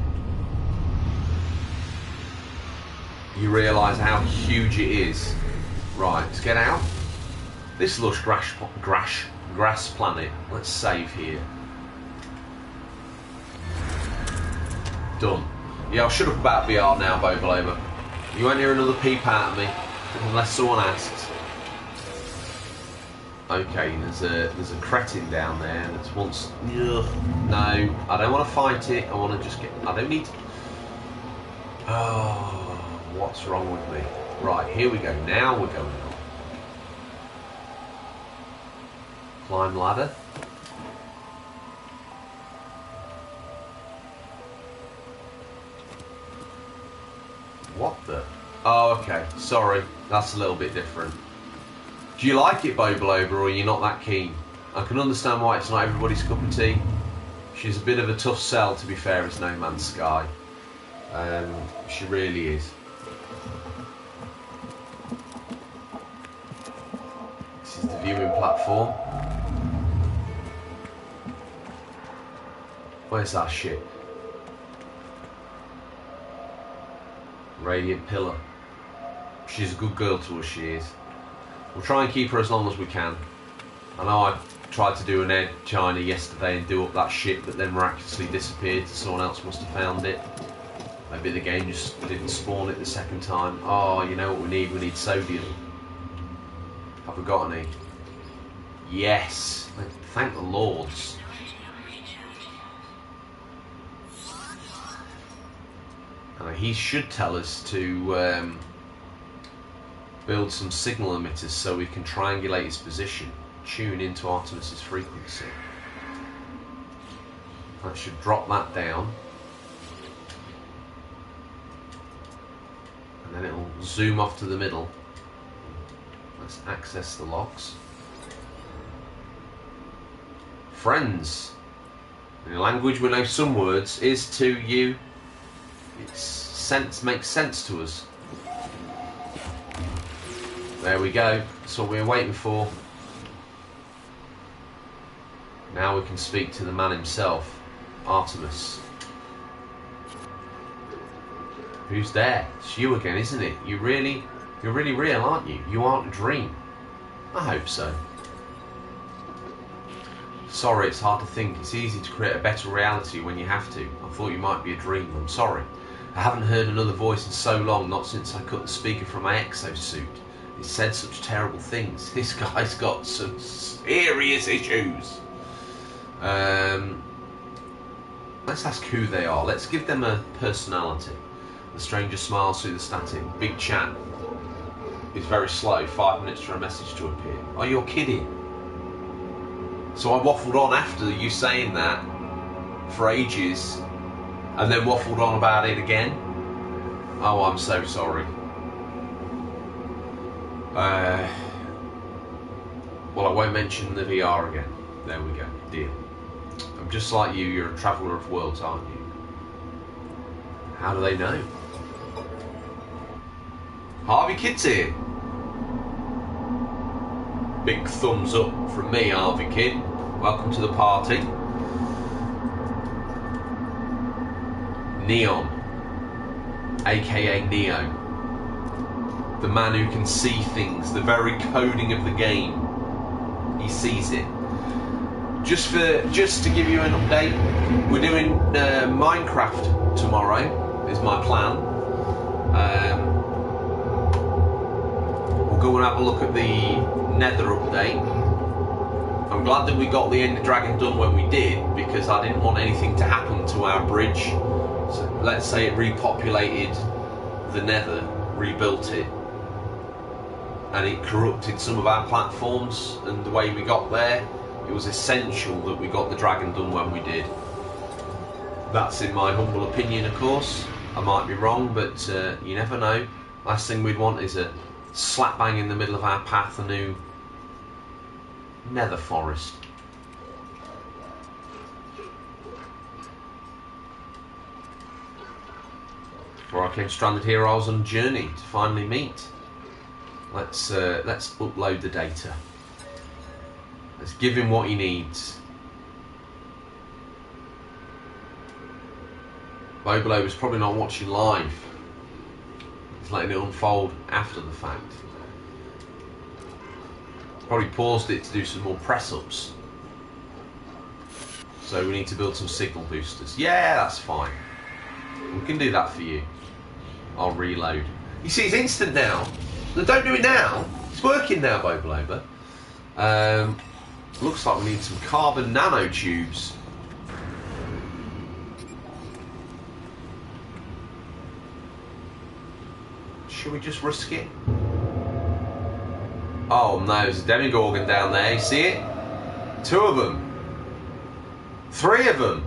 [SPEAKER 1] you realise how huge it is. Right, let's get out. This lush grass planet. Let's save here. Done. Yeah, I'll shut up about VR now, Boblover. You won't hear another peep out of me unless someone asks. Okay, there's a cretin down there that's wants. Ugh, no, I don't want to fight it. I want to just get. I don't need. To, Oh, what's wrong with me? Right, here we go. Now we're going on. Climb ladder. What the? Oh, okay. Sorry. That's a little bit different. Do you like it, Boboloba, or are you not that keen? I can understand why it's not everybody's cup of tea. She's a bit of a tough sell, to be fair, as No Man's Sky. She really is. This is the viewing platform. Where's that ship? Radiant Pillar. She's a good girl to us, she is. We'll try and keep her as long as we can. I know I tried to do an Ed China yesterday and do up that ship that then miraculously disappeared. Someone else must have found it. Maybe the game just didn't spawn it the second time. Oh, you know what we need? We need sodium. Have we got any? Yes. Thank the Lords. He should tell us to build some signal emitters so we can triangulate his position, tune into Artemis's frequency. That should drop that down. And then it'll zoom off to the middle. Let's access the logs. Friends. In a language we know some words, is to you. Makes sense to us. There we go. That's what we were waiting for. Now we can speak to the man himself, Artemis. Who's there? It's you again, isn't it? You're really real, aren't you? You aren't a dream. I hope so. Sorry, it's hard to think. It's easy to create a better reality when you have to. I thought you might be a dream. I'm sorry. I haven't heard another voice in so long, not since I cut the speaker from my exosuit. It said such terrible things. This guy's got some serious issues. Let's ask who they are. Let's give them a personality. The stranger smiles through the static. Big chat is very slow. 5 minutes for a message to appear. Oh, you're kidding. So I waffled on after you saying that for ages. And then waffled on about it again. Oh, I'm so sorry. Well, I won't mention the VR again. There we go. Deal. I'm just like you. You're a traveller of worlds, aren't you? How do they know? Harvey Kid's here. Big thumbs up from me, Harvey Kid. Welcome to the party. Neon, aka Neo, the man who can see things, the very coding of the game. He sees it. Just to give you an update, we're doing Minecraft tomorrow. Is my plan. We'll go and have a look at the Nether update. I'm glad that we got the Ender Dragon done when we did, because I didn't want anything to happen to our bridge. So let's say it repopulated the Nether, rebuilt it, and it corrupted some of our platforms and the way we got there. It was essential that we got the dragon done when we did. That's in my humble opinion, of course. I might be wrong, but you never know. Last thing we'd want is a slap bang in the middle of our path, a new Nether forest. Before I came stranded here, I was on a journey to finally meet. Let's upload the data. Let's give him what he needs. Bobolo is probably not watching live. He's letting it unfold after the fact. Probably paused it to do some more press-ups. So we need to build some signal boosters. Yeah, that's fine. We can do that for you. I'll reload. You see, it's instant now. No, don't do it now. It's working now, Boboloba. Looks like we need some carbon nanotubes. Shall we just risk it? Oh no, there's a demigorgon down there, you see it? 2 of them. 3 of them.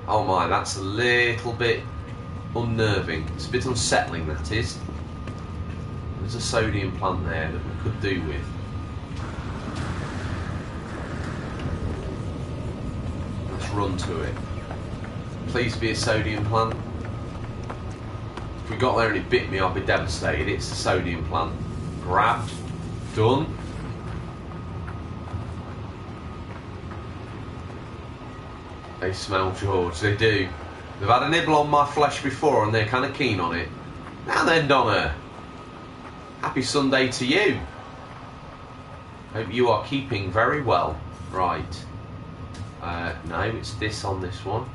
[SPEAKER 1] Oh my, that's a little bit unnerving. It's a bit unsettling, that is. There's a sodium plant there that we could do with. Let's run to it. Please be a sodium plant. If we got there and it bit me, I'd be devastated. It's a sodium plant. Grabbed. Done. They smell George, they do. They've had a nibble on my flesh before and they're kind of keen on it. Now then, Donna. Happy Sunday to you. Hope you are keeping very well. Right. No, it's this on this one.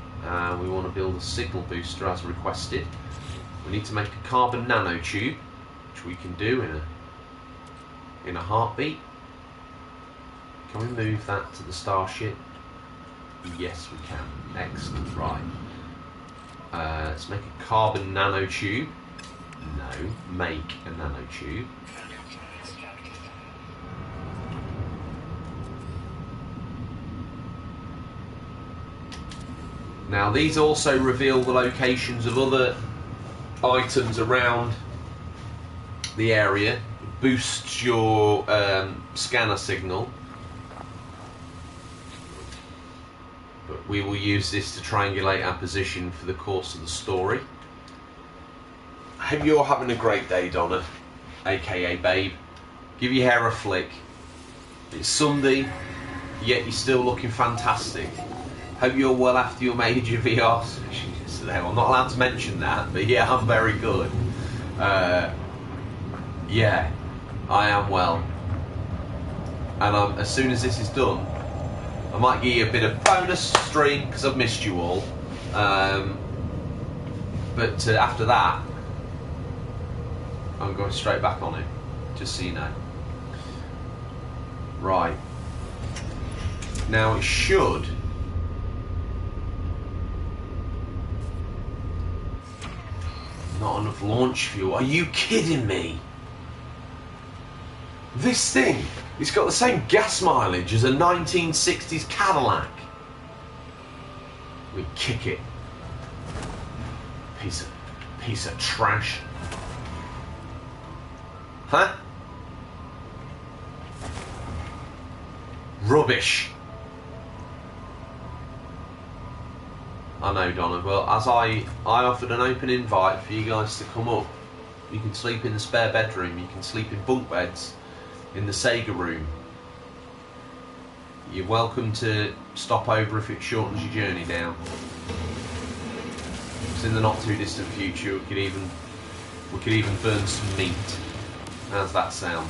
[SPEAKER 1] We want to build a signal booster as requested. We need to make a carbon nanotube, which we can do in a heartbeat. Can we move that to the starship? Yes, we can. Excellent. Right. Let's make a carbon nanotube. No, make a nanotube. Now these also reveal the locations of other items around the area. It boosts your scanner signal. But we will use this to triangulate our position for the course of the story. I hope you're having a great day, Donna, aka Babe. Give your hair a flick. It's Sunday, yet you're still looking fantastic. Hope you're well after your major VR session yesterday. Well, I'm not allowed to mention that, but yeah, I'm very good. Yeah, I am well. And as soon as this is done, I might give you a bit of bonus stream because I've missed you all. But after that, I'm going straight back on it, just so you know. Right. Now it should. Not enough launch fuel. Are you kidding me? This thing, it's got the same gas mileage as a 1960s Cadillac. We kick it. Piece of trash. Huh? Rubbish. I know, Donna. Well, as I offered an open invite for you guys to come up. You can sleep in the spare bedroom. You can sleep in bunk beds in the Sega room. You're welcome to stop over if it shortens your journey down. Because in the not too distant future, we could even burn some meat. How's that sound?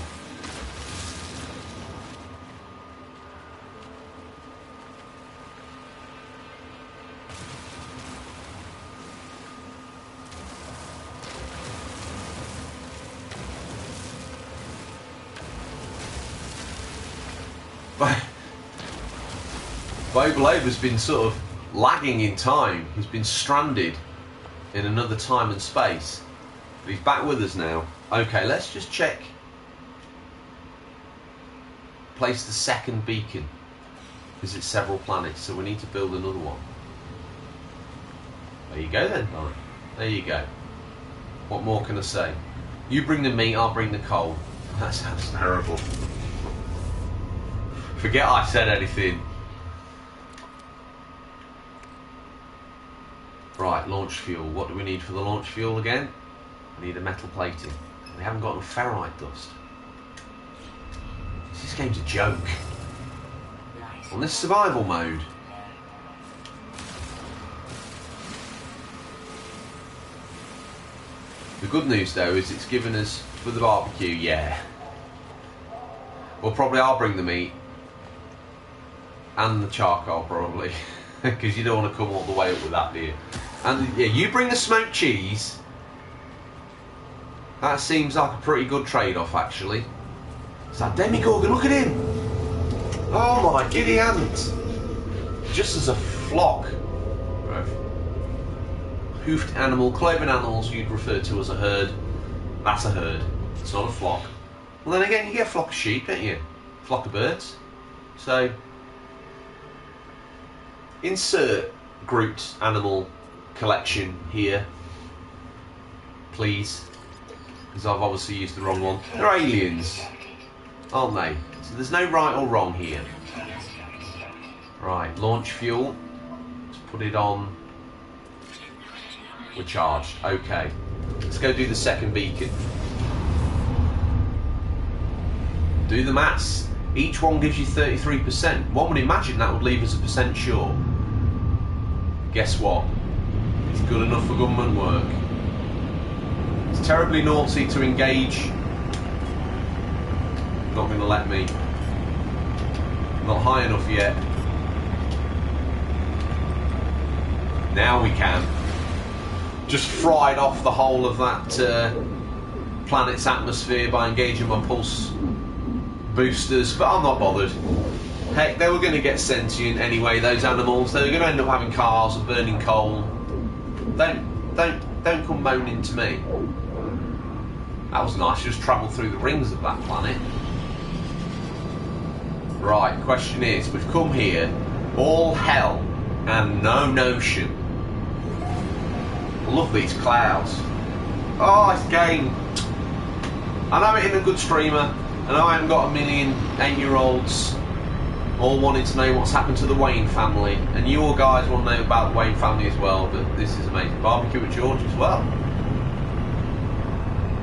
[SPEAKER 1] Bob has been sort of lagging in time. He's been stranded in another time and space. But he's back with us now. Okay, let's just check. Place the second beacon. Visit several planets, so we need to build another one. There you go then, Don. There you go. What more can I say? You bring the meat, I'll bring the coal. That sounds terrible. Forget I said anything. Right, launch fuel. What do we need for the launch fuel again? We need a metal plating. We haven't got enough ferrite dust. This game's a joke. On this survival mode. The good news though is it's given us, for the barbecue, yeah. Well, probably I'll bring the meat. And the charcoal, probably. Because you don't want to come all the way up with that, do you? And yeah, you bring the smoked cheese. That seems like a pretty good trade-off, actually. It's that Demigorgon, look at him! Oh my giddy aunt! Just as a flock. hoofed animal, cloven animals you'd refer to as a herd. That's a herd. It's not a flock. Well, then again, you get a flock of sheep, don't you? A flock of birds. So, insert grouped animal collection here, please, because I've obviously used the wrong one. They're aliens, aren't they? So there's no right or wrong here. Right, launch fuel. Let's put it on. We're charged. Okay. Let's go do the second beacon. Do the maths. Each one gives you 33%. One would imagine that would leave us a percent short. Guess what? It's good enough for government work. It's terribly naughty to engage. Not going to let me. Not high enough yet. Now we can. Just fried off the whole of that planet's atmosphere by engaging my pulse boosters, but I'm not bothered. Heck, they were going to get sentient anyway, those animals. They were going to end up having cars and burning coal. Don't come moaning to me. That was nice, just travel through the rings of that planet. Right, question is, we've come here, all hell and no notion. I love these clouds. Oh, it's game. I know it isn't a good streamer. I know I haven't got a million 8-year-olds all wanting to know what's happened to the Wayne family, and you all guys want to know about the Wayne family as well, but this is amazing. Barbecue at George as well.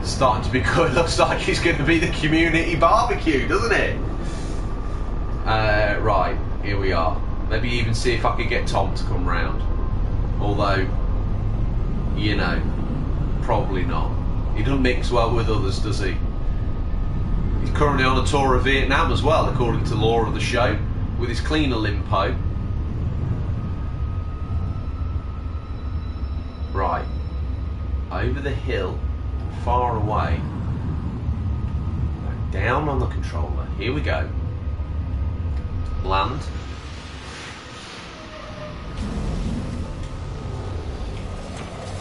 [SPEAKER 1] It's starting to be good. It looks like it's going to be the community barbecue, doesn't it? Right, here we are. Maybe even see if I could get Tom to come round. Although, you know, probably not. He doesn't mix well with others, does he? He's currently on a tour of Vietnam as well, according to law of the show, with his cleaner limpo. Right. Over the hill, far away. Down on the controller. Here we go. Land.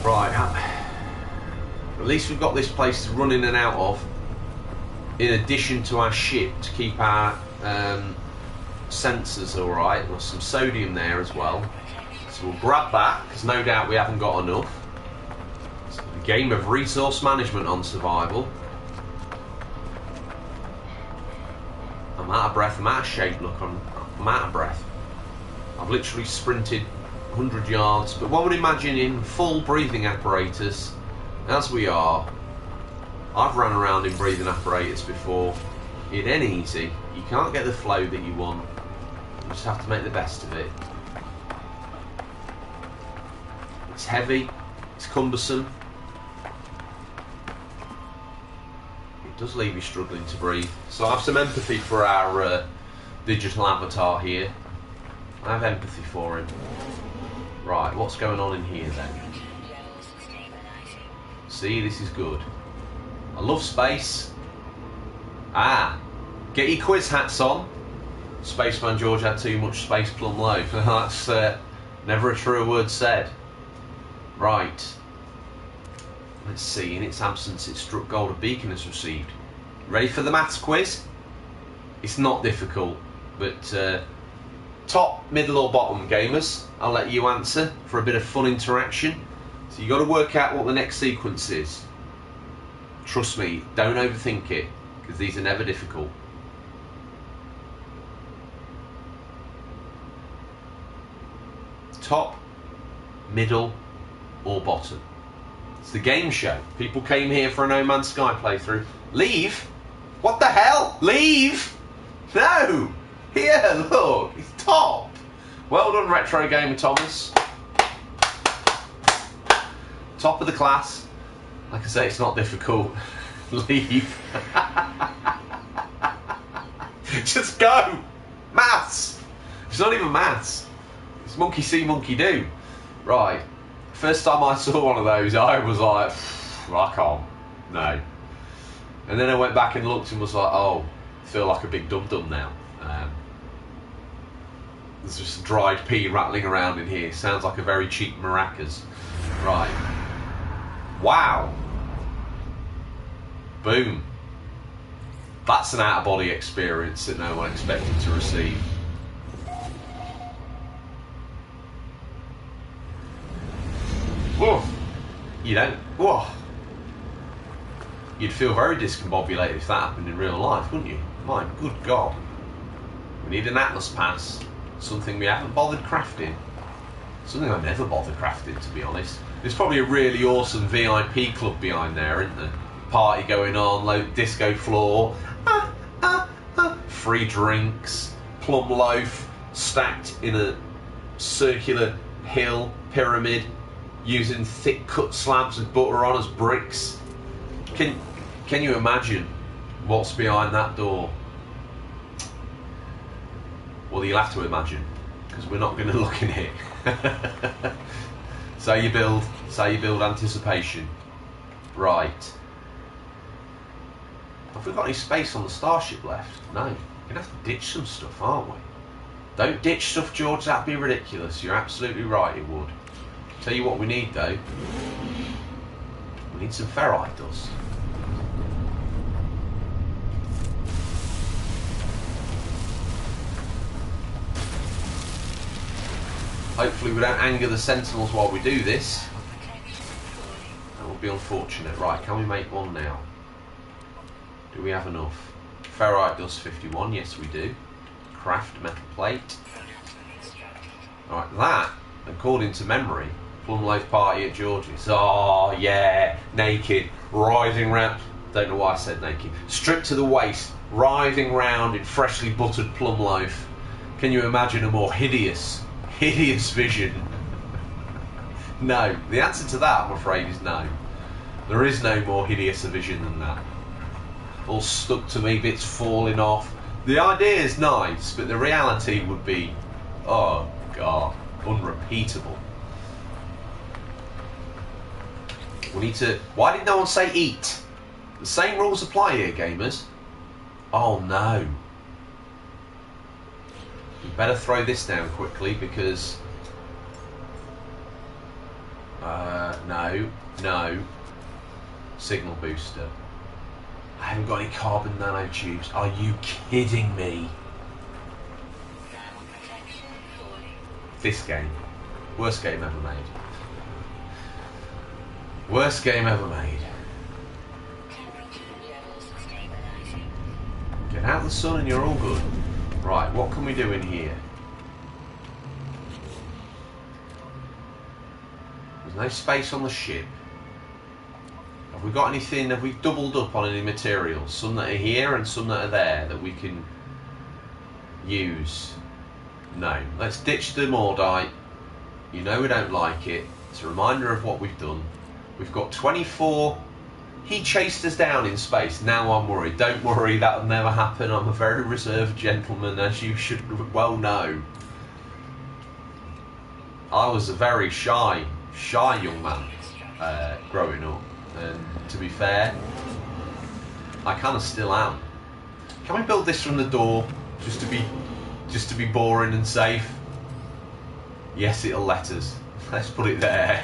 [SPEAKER 1] Right. At least we've got this place to run in and out of, in addition to our ship, to keep our sensors alright. There's some sodium there as well, so we'll grab that, because no doubt we haven't got enough. It's a game of resource management on survival. I'm out of breath, I'm out of shape, look, I'm out of breath. I've literally sprinted 100 yards, but one would imagine in full breathing apparatus, as we are. I've run around in breathing apparatus before. It ain't easy. You can't get the flow that you want. You just have to make the best of it. It's heavy. It's cumbersome. It does leave you struggling to breathe. So I have some empathy for our digital avatar here. I have empathy for him. Right, what's going on in here then? See, this is good. I love space. Ah, get your quiz hats on. Spaceman George had too much space plumb low. That's never a truer word said. Right. Let's see, in its absence it struck gold a beacon has received. Ready for the maths quiz? It's not difficult, but top, middle or bottom gamers, I'll let you answer for a bit of fun interaction. So you've got to work out what the next sequence is. Trust me, don't overthink it, because these are never difficult. Top, middle or bottom. It's the game show. People came here for a No Man's Sky playthrough. Leave? What the hell? Leave? No! Here, look, it's top. Well done, Retro Gamer Thomas. Top of the class. Like I say, it's not difficult. Leave. Just go. Maths. It's not even maths. It's monkey see, monkey do. Right. First time I saw one of those, I was like, I can't. No. And then I went back and looked and was like, oh, I feel like a big dum-dum now. There's just dried pea rattling around in here. Sounds like a very cheap maracas. Right. Wow. Boom. That's an out-of-body experience that no one expected to receive. Whoa. You don't. Whoa. You'd feel very discombobulated if that happened in real life, wouldn't you? My good God. We need an Atlas pass. Something we haven't bothered crafting. Something I never bothered crafting, to be honest. There's probably a really awesome VIP club behind there, isn't there? Party going on, low disco floor, free drinks, plum loaf stacked in a circular hill pyramid, using thick cut slabs with butter on as bricks. Can you imagine what's behind that door? Well, you'll have to imagine, because we're not going to look in it. Say you build anticipation. Right. Have we got any space on the starship left? No. We're going to have to ditch some stuff, aren't we? Don't ditch stuff, George, that'd be ridiculous. You're absolutely right, it would. Tell you what we need, though. We need some ferrite dust. Hopefully we don't anger the sentinels while we do this. That would be unfortunate. Right, can we make one now? Do we have enough? Ferrite dust 51, yes we do. Craft metal plate. Alright, that, according to memory, plum loaf party at George's. Oh yeah, naked, writhing round. Don't know why I said naked. Stripped to the waist, writhing round in freshly buttered plum loaf. Can you imagine a more hideous vision? No. The answer to that, I'm afraid, is no. There is no more hideous a vision than that. All stuck to me, bits falling off. The idea is nice, but the reality would be, oh God, unrepeatable. We need to... Why did no one say eat? The same rules apply here, gamers. Oh no. We better throw this down quickly because... no. Signal booster. I haven't got any carbon nanotubes. Are you kidding me? This game. Worst game ever made. Worst game ever made. Get out of the sun and you're all good. Right, what can we do in here? There's no space on the ship. Have we got anything, have we doubled up on any materials? Some that are here and some that are there that we can use? No. Let's ditch the Mordite. You know we don't like it. It's a reminder of what we've done. We've got 24... He chased us down in space. Now I'm worried. Don't worry, that'll never happen. I'm a very reserved gentleman, as you should well know. I was a very shy young man growing up. And to be fair, I kind of still am. Can we build this from the door, just to be boring and safe? Yes, it'll let us. Let's put it there.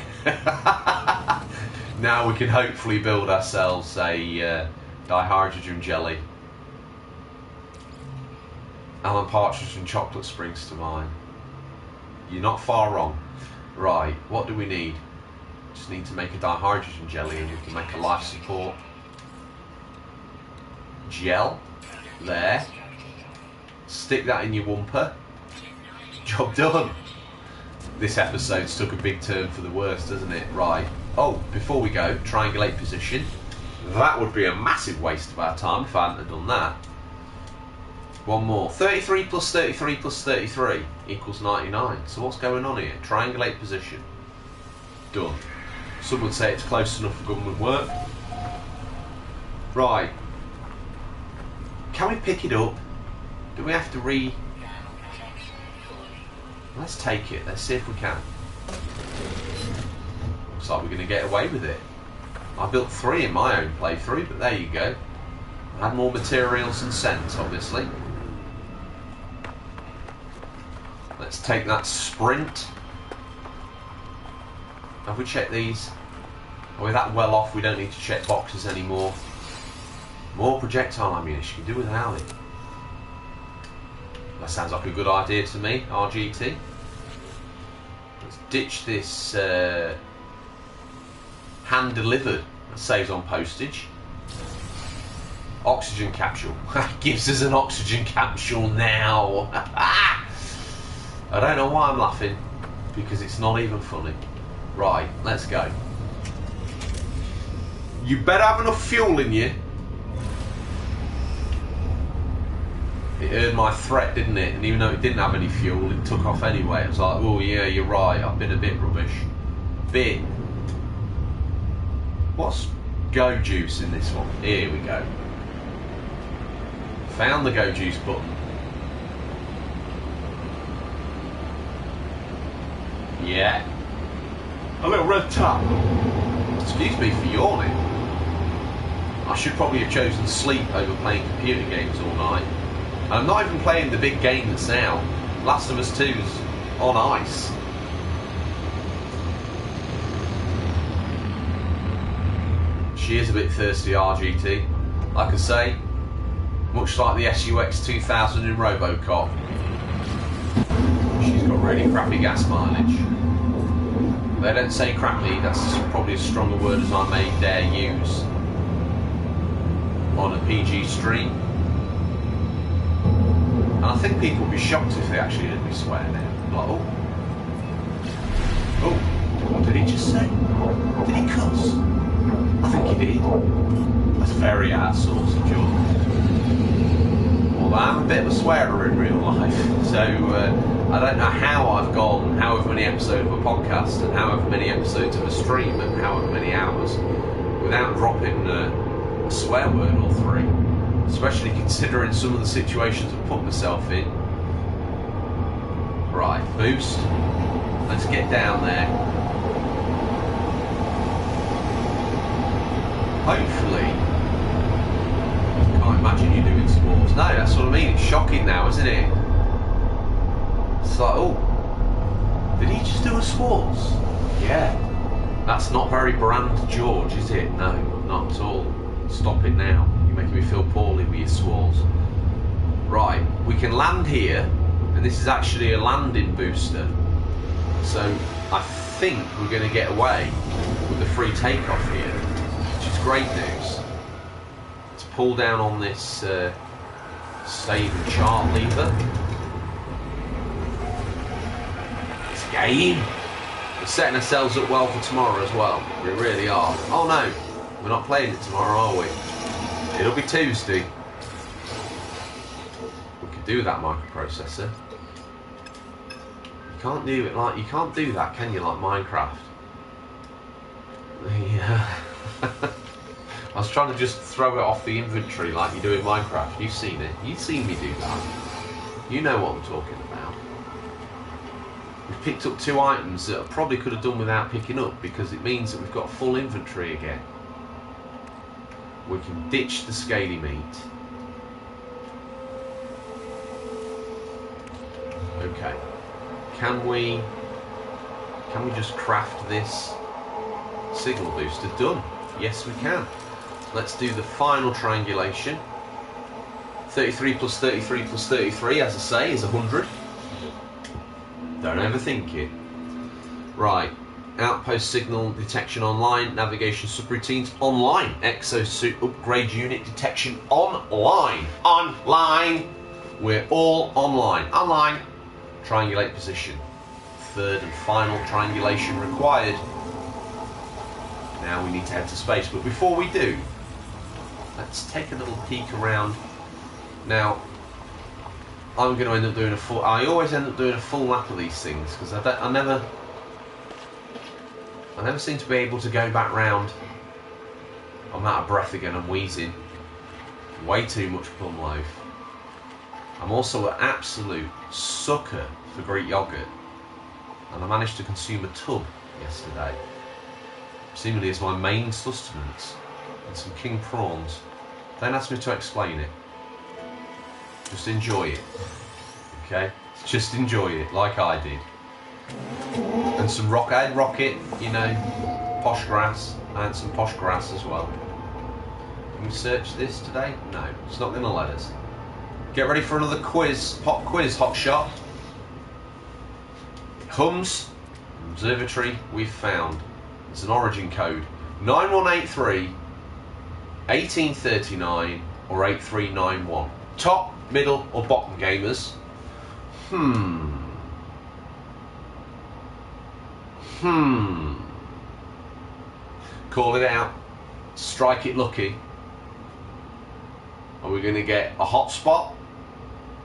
[SPEAKER 1] Now we can hopefully build ourselves a dihydrogen jelly. Alan Partridge and chocolate springs to mind. You're not far wrong. Right, what do we need? Just need to make a dihydrogen jelly and we can make a life support gel. There. Stick that in your wumper. Job done. This episode's took a big turn for the worst, doesn't it? Right. Oh, before we go, triangulate position. That would be a massive waste of our time if I hadn't have done that. One more. 33 plus 33 plus 33 equals 99. So what's going on here? Triangulate position. Done. Some would say it's close enough for government work. Right. Can we pick it up? Do we have to Let's take it. Let's see if we can. Looks like we're going to get away with it. I built 3 in my own playthrough, but there you go. I had more materials than sense, obviously. Let's take that sprint. Have we checked these? Are we that well off we don't need to check boxes anymore? More projectile ammunition, do without it. That sounds like a good idea to me, RGT. Let's ditch this hand delivered. That saves on postage. Oxygen capsule. Gives us an oxygen capsule now. I don't know why I'm laughing, because it's not even funny. Right, let's go. You better have enough fuel in you. It heard my threat, didn't it? And even though it didn't have any fuel, it took off anyway. It was like, oh yeah, you're right, I've been a bit rubbish. Bit. What's go juice in this one? Here we go. Found the go juice button. Yeah. A little red tap. Excuse me for yawning. I should probably have chosen sleep over playing computer games all night. And I'm not even playing the big game that's out. Last of Us 2's on ice. She is a bit thirsty, RGT. Like I say, much like the SUX 2000 in Robocop, she's got really crappy gas mileage. They don't say crappy, that's probably as strong a word as I may dare use on a PG stream. And I think people would be shocked if they actually heard me swear now. Like, oh, what did he just say? Did he cuss? I think he did. That's very out of sorts of George. Well, I'm a bit of a swearer in real life, so I don't know how I've gone however many episodes of a podcast and however many episodes of a stream and however many hours without dropping a swear word or three, especially considering some of the situations I've put myself in. Right, boost. Let's get down there. Hopefully. Can't imagine you doing sports. No, that's what I mean. It's shocking now, isn't it? It's like, oh, did he just do a sports? Yeah. That's not very brand George, is it? No, not at all. Stop it now. You're making me feel poorly with your swords. Right, we can land here, and this is actually a landing booster. So I think we're going to get away with the free takeoff here, which is great news. Let's pull down on this save and chart lever. It's game. We're setting ourselves up well for tomorrow as well. We really are. Oh no, we're not playing it tomorrow, are we? It'll be Tuesday. We could do that microprocessor. You can't do it like, you can't do that, can you, like Minecraft? Yeah. I was trying to just throw it off the inventory like you do in Minecraft. You've seen it. You've seen me do that. You know what I'm talking about. We've picked up 2 items that I probably could have done without picking up, because it means that we've got full inventory again. We can ditch the scaly meat. Okay. Can we just craft this signal booster? Done. Yes, we can. Let's do the final triangulation. 33 plus 33 plus 33, as I say, is 100. Don't overthink it. Right. Outpost signal detection online. Navigation subroutines online. Exosuit upgrade unit detection online. Online. We're all online. Online. Triangulate position. 3rd and final triangulation required. Now we need to head to space, but before we do, let's take a little peek around. Now, I'm going to end up doing a full. I always end up doing a full lap of these things because I never seem to be able to go back round. I'm out of breath again. I'm wheezing. Way too much plum loaf. I'm also an absolute sucker for Greek yogurt, and I managed to consume a tub yesterday, seemingly as my main sustenance, and some king prawns. Don't ask me to explain it. Just enjoy it. Okay? Just enjoy it like I did. And some rocket, you know, posh grass. I had some posh grass as well. Can we search this today? No, it's not going to let us. Get ready for another quiz, pop quiz, hot shot. Hums Observatory we've found. It's an origin code. 9183, 1839 or 8391. Top, middle or bottom gamers? Call it out. Strike it lucky. Are we going to get a hot spot?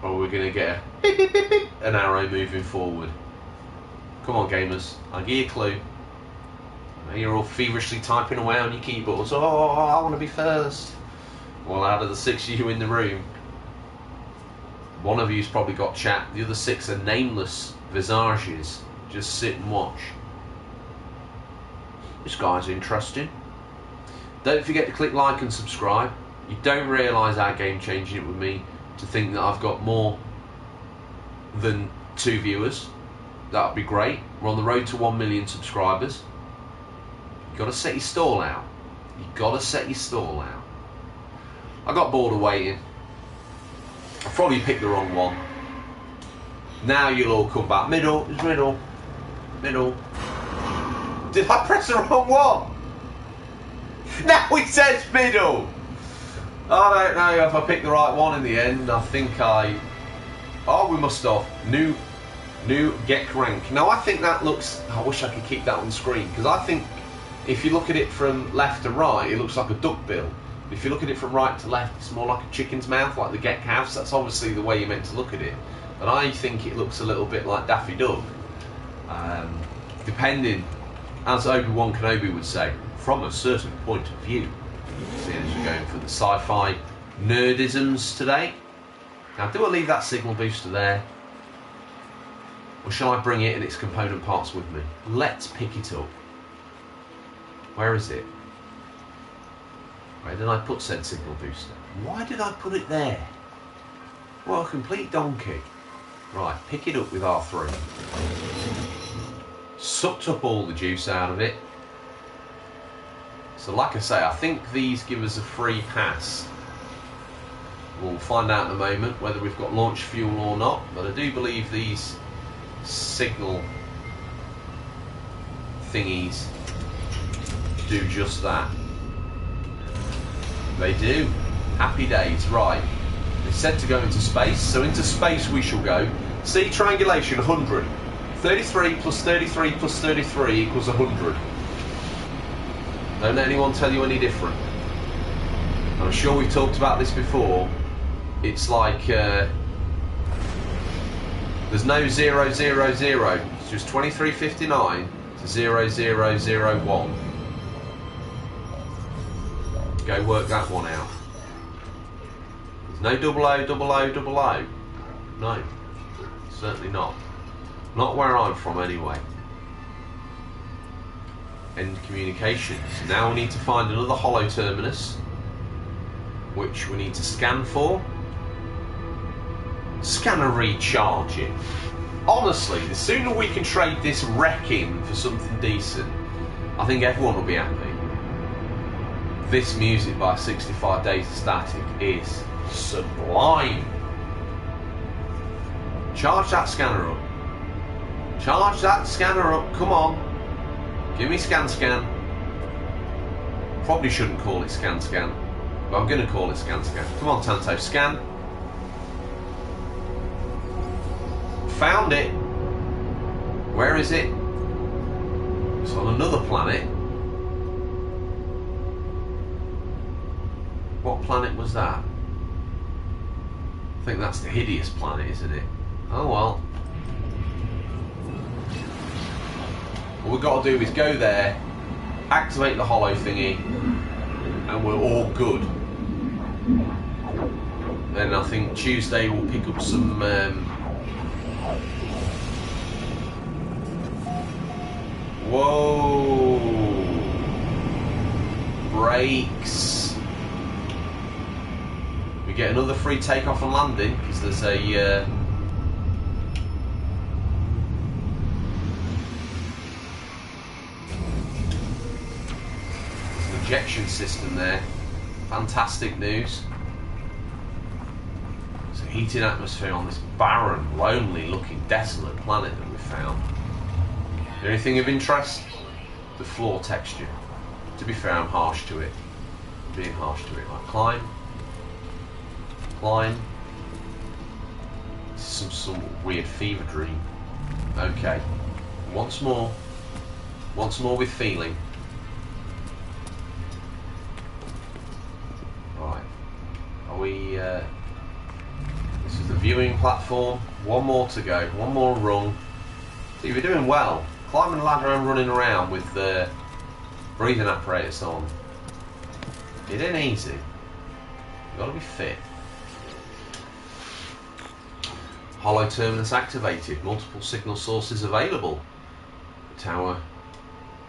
[SPEAKER 1] Or are we going to get a beep, beep, beep, beep, an arrow moving forward? Come on, gamers. I'll give you a clue. You're all feverishly typing away on your keyboards. Oh, I want to be first. Well, out of the 6 of you in the room, one of you's probably got chat. The other 6 are nameless visages. Just sit and watch. This guy's interesting. Don't forget to click like and subscribe. You don't realise how game changing it with me to think that I've got more than 2 viewers. That would be great. We're on the road to 1 million subscribers. You've got to set your stall out. You've got to set your stall out. I got bored of waiting. I probably picked the wrong one. Now you'll all come back. Middle, it's middle. Middle. Did I press the wrong one? Now it says middle. I don't know if I picked the right one in the end. I think I... Oh, we must have. New get crank. Now I think that looks... I wish I could keep that on screen, because I think if you look at it from left to right, it looks like a duck bill. If you look at it from right to left, it's more like a chicken's mouth, like the get calves. That's obviously the way you're meant to look at it. But I think it looks a little bit like Daffy Duck. Depending, as Obi-Wan Kenobi would say, from a certain point of view. Seeing as we're going for the sci-fi nerdisms today. Now, do I leave that signal booster there? Or shall I bring it and its component parts with me? Let's pick it up. Where is it? Where did I put said signal booster? Why did I put it there? Well, a complete donkey. Right, pick it up with R3. Sucked up all the juice out of it. So like I say, I think these give us a free pass. We'll find out in a moment whether we've got launch fuel or not, but I do believe these signal thingies do just that. They do. Happy days. Right. It's said to go into space, so into space we shall go. See, triangulation, 100. 33 plus 33 plus 33 equals 100. Don't let anyone tell you any different. I'm sure we've talked about this before. It's like there's no 000. It's just 2359 to 0001. Go work that one out. There's no 000000. No, certainly not. Not where I'm from anyway. End communications. Now we need to find another hollow terminus, which we need to scan for. Scanner recharging. Honestly, the sooner we can trade this wreck in for something decent, I think everyone will be happy. This music by 65 Days of Static is sublime. Charge that scanner up. Charge that scanner up, come on. Give me scan. Probably shouldn't call it scan, but I'm going to call it scan. Come on, Tanto, scan. Found it. Where is it? It's on another planet. What planet was that? I think that's the hideous planet, isn't it? Oh well. What we've got to do is go there, activate the hollow thingy, and we're all good. Then I think Tuesday we'll pick up some whoa, brakes. We get another free takeoff and landing because there's a ejection system there. Fantastic news. It's a heated atmosphere on this barren, lonely looking, desolate planet that we found. Anything of interest? The floor texture. To be fair, I'm harsh to it. I'm being harsh to it. Like, climb. Climb. This is some weird fever dream. Okay. Once more. Once more with feeling. Right. Are we... this is the viewing platform. One more to go. One more rung. See, we're doing well. Climbing the ladder and running around with the breathing apparatus on. It ain't easy. You've got to be fit. Hollow terminus activated. Multiple signal sources available. Tower.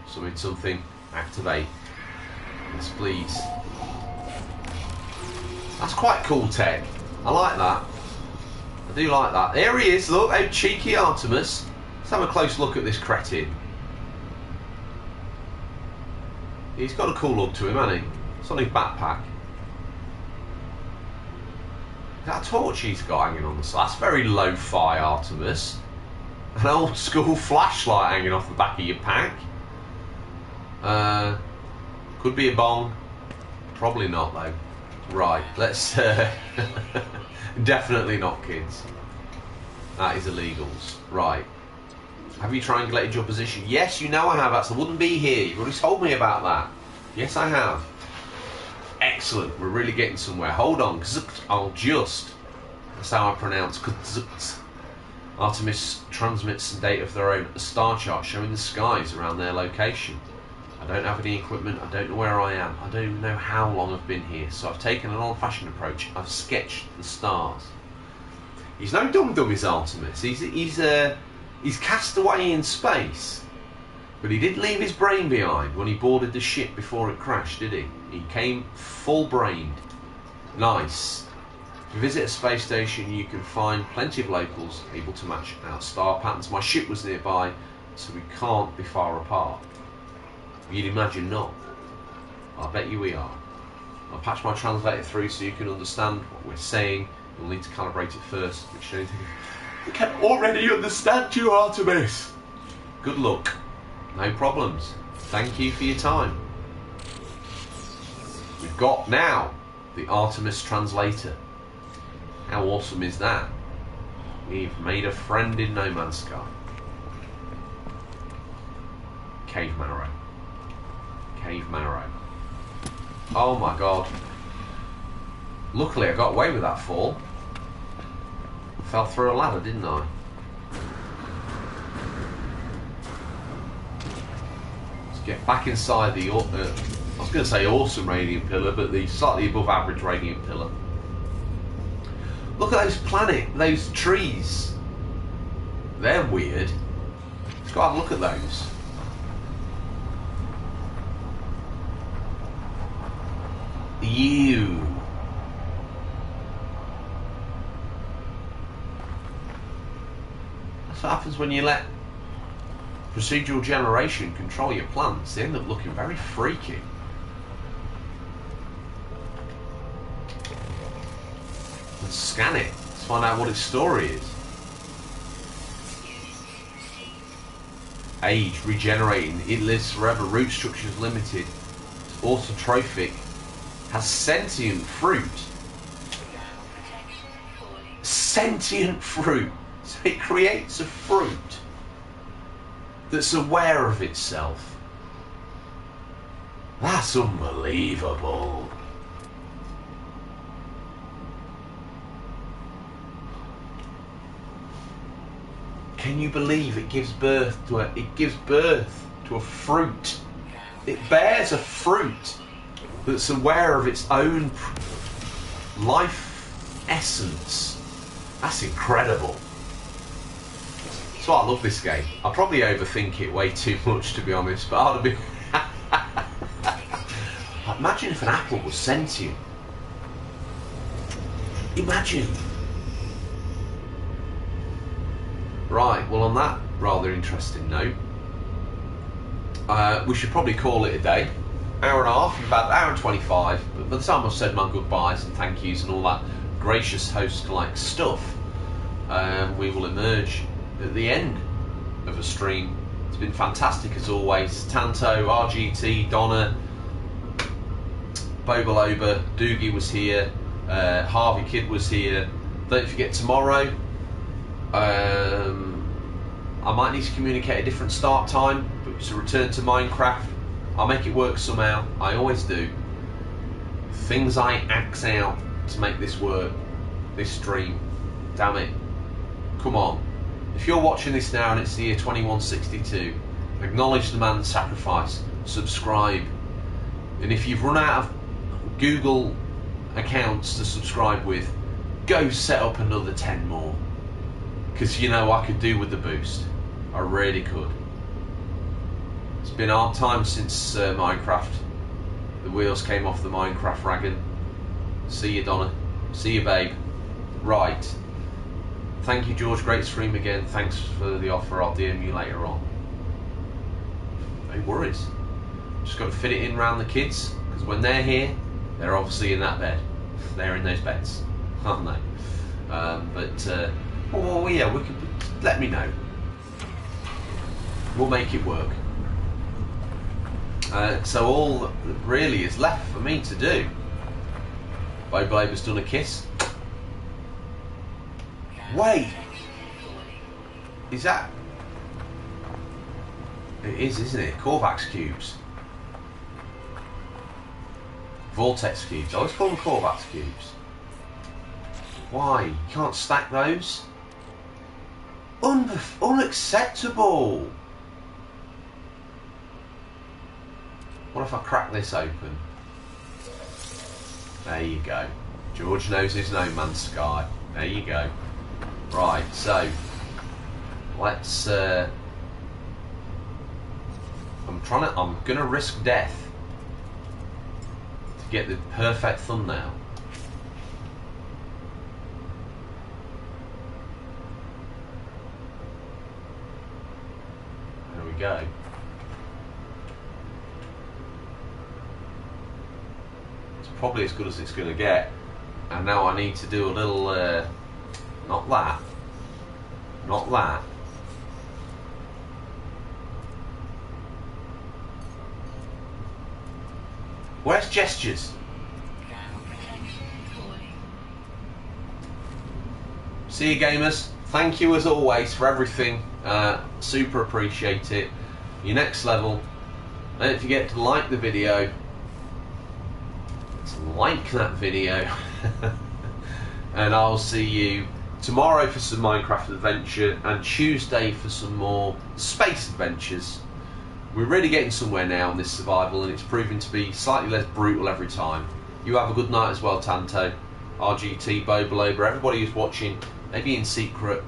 [SPEAKER 1] Something. Activate. Yes, please. That's quite cool tech. I like that. I do like that. There he is. Look, how cheeky Artemis. Let's have a close look at this cretin. He's got a cool look to him, hasn't he? It's on his backpack. That torch he's got hanging on the side. That's very lo-fi, Artemis. An old school flashlight hanging off the back of your pack. Could be a bong. Probably not, though. Right, let's... definitely not, kids. That is illegals. Right. Have you triangulated your position? Yes, you know I have. That's I wouldn't be here. You've already told me about that. Yes, I have. Excellent. We're really getting somewhere. Hold on. I'll just... That's how I pronounce... Artemis transmits some data of their own. A star chart showing the skies around their location. I don't have any equipment. I don't know where I am. I don't even know how long I've been here. So I've taken an old-fashioned approach. I've sketched the stars. He's no dum-dum, is Artemis. He's cast away in space, but he didn't leave his brain behind when he boarded the ship before it crashed, did he? He came full-brained. Nice. If you visit a space station, you can find plenty of locals able to match our star patterns. My ship was nearby, so we can't be far apart. You'd imagine not. I bet you we are. I'll patch my translator through so you can understand what we're saying. You'll need to calibrate it first, which should anything. I can already understand you, Artemis. Good luck. No problems. Thank you for your time. We've got now the Artemis translator. How awesome is that? We've made a friend in No Man's Sky. Cave marrow. Cave marrow. Oh my god. Luckily I got away with that fall. Fell through a ladder, didn't I? Let's get back inside the... I was going to say awesome radiant pillar, but the slightly above average radiant pillar. Look at those trees. They're weird. Let's go have a look at those. Ew. That's what happens when you let procedural generation control your plants. They end up looking very freaky. Let's scan it. Let's find out what its story is. Age, regenerating. It lives forever. Root structure is limited. It's autotrophic. Has sentient fruit. Sentient fruit. So it creates a fruit that's aware of itself. That's unbelievable. Can you believe it gives birth to a fruit? It bears a fruit that's aware of its own life essence. That's incredible. So I love this game. I probably overthink it way too much, to be honest, but I'd be... Imagine if an apple was sentient. Imagine. Right, well, on that rather interesting note, we should probably call it a day. hour and a half, in fact, hour and 25. But by the time I've said my goodbyes and thank yous and all that gracious host-like stuff, we will emerge at the end of a stream. It's been fantastic as always. Tanto, RGT, Donna, Bobaloba, Doogie was here, Harvey Kidd was here. Don't forget tomorrow, I might need to communicate a different start time, but to return to Minecraft. I'll make it work somehow. I always do. Things I axe out to make this work. This stream. Damn it. Come on. If you're watching this now and it's the year 2162, acknowledge the man's sacrifice. Subscribe. And if you've run out of Google accounts to subscribe with, go set up another 10 more. Because you know I could do with the boost. I really could. It's been a hard time since Minecraft. The wheels came off the Minecraft wagon. See you, Donna. See you, babe. Right. Thank you, George. Great stream again. Thanks for the offer. I'll DM you later on. No worries. Just got to fit it in around the kids, because when they're here, they're obviously in that bed. They're in those beds, aren't they? Well, yeah, we could. Let me know. We'll make it work. So all that really is left for me to do. Bobalaba's done a kiss. Wait! Is that... It is, isn't it? Korvax cubes. Vortex cubes. I always call them Korvax cubes. Why? You can't stack those? Unacceptable! What if I crack this open? There you go. George knows his No Man's Sky. There you go. Right, so let's I'm gonna risk death to get the perfect thumbnail. There we go. Probably as good as it's going to get, and now I need to do a little not that where's gestures? See you, gamers. Thank you as always for everything. Super appreciate it. Your next level. Don't forget to like the video. Like that video. And I'll see you tomorrow for some Minecraft adventure and Tuesday for some more space adventures. We're really getting somewhere now in this survival, and it's proving to be slightly less brutal every time. You have a good night as well, Tanto, RGT, Bobaloba, everybody who's watching, maybe in secret.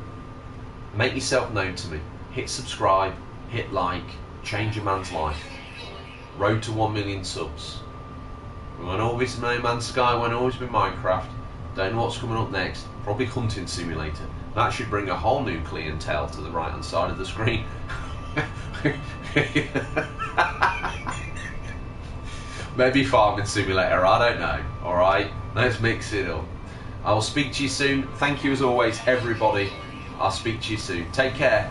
[SPEAKER 1] Make yourself known to me. Hit subscribe, hit like, change a man's life. Road to 1 million subs. We won't always be No Man's Sky, won't always be Minecraft. Don't know what's coming up next. Probably Hunting Simulator. That should bring a whole new clientele to the right hand side of the screen. Maybe Farming Simulator, I don't know. Alright, let's mix it up. I will speak to you soon. Thank you as always, everybody. I'll speak to you soon. Take care.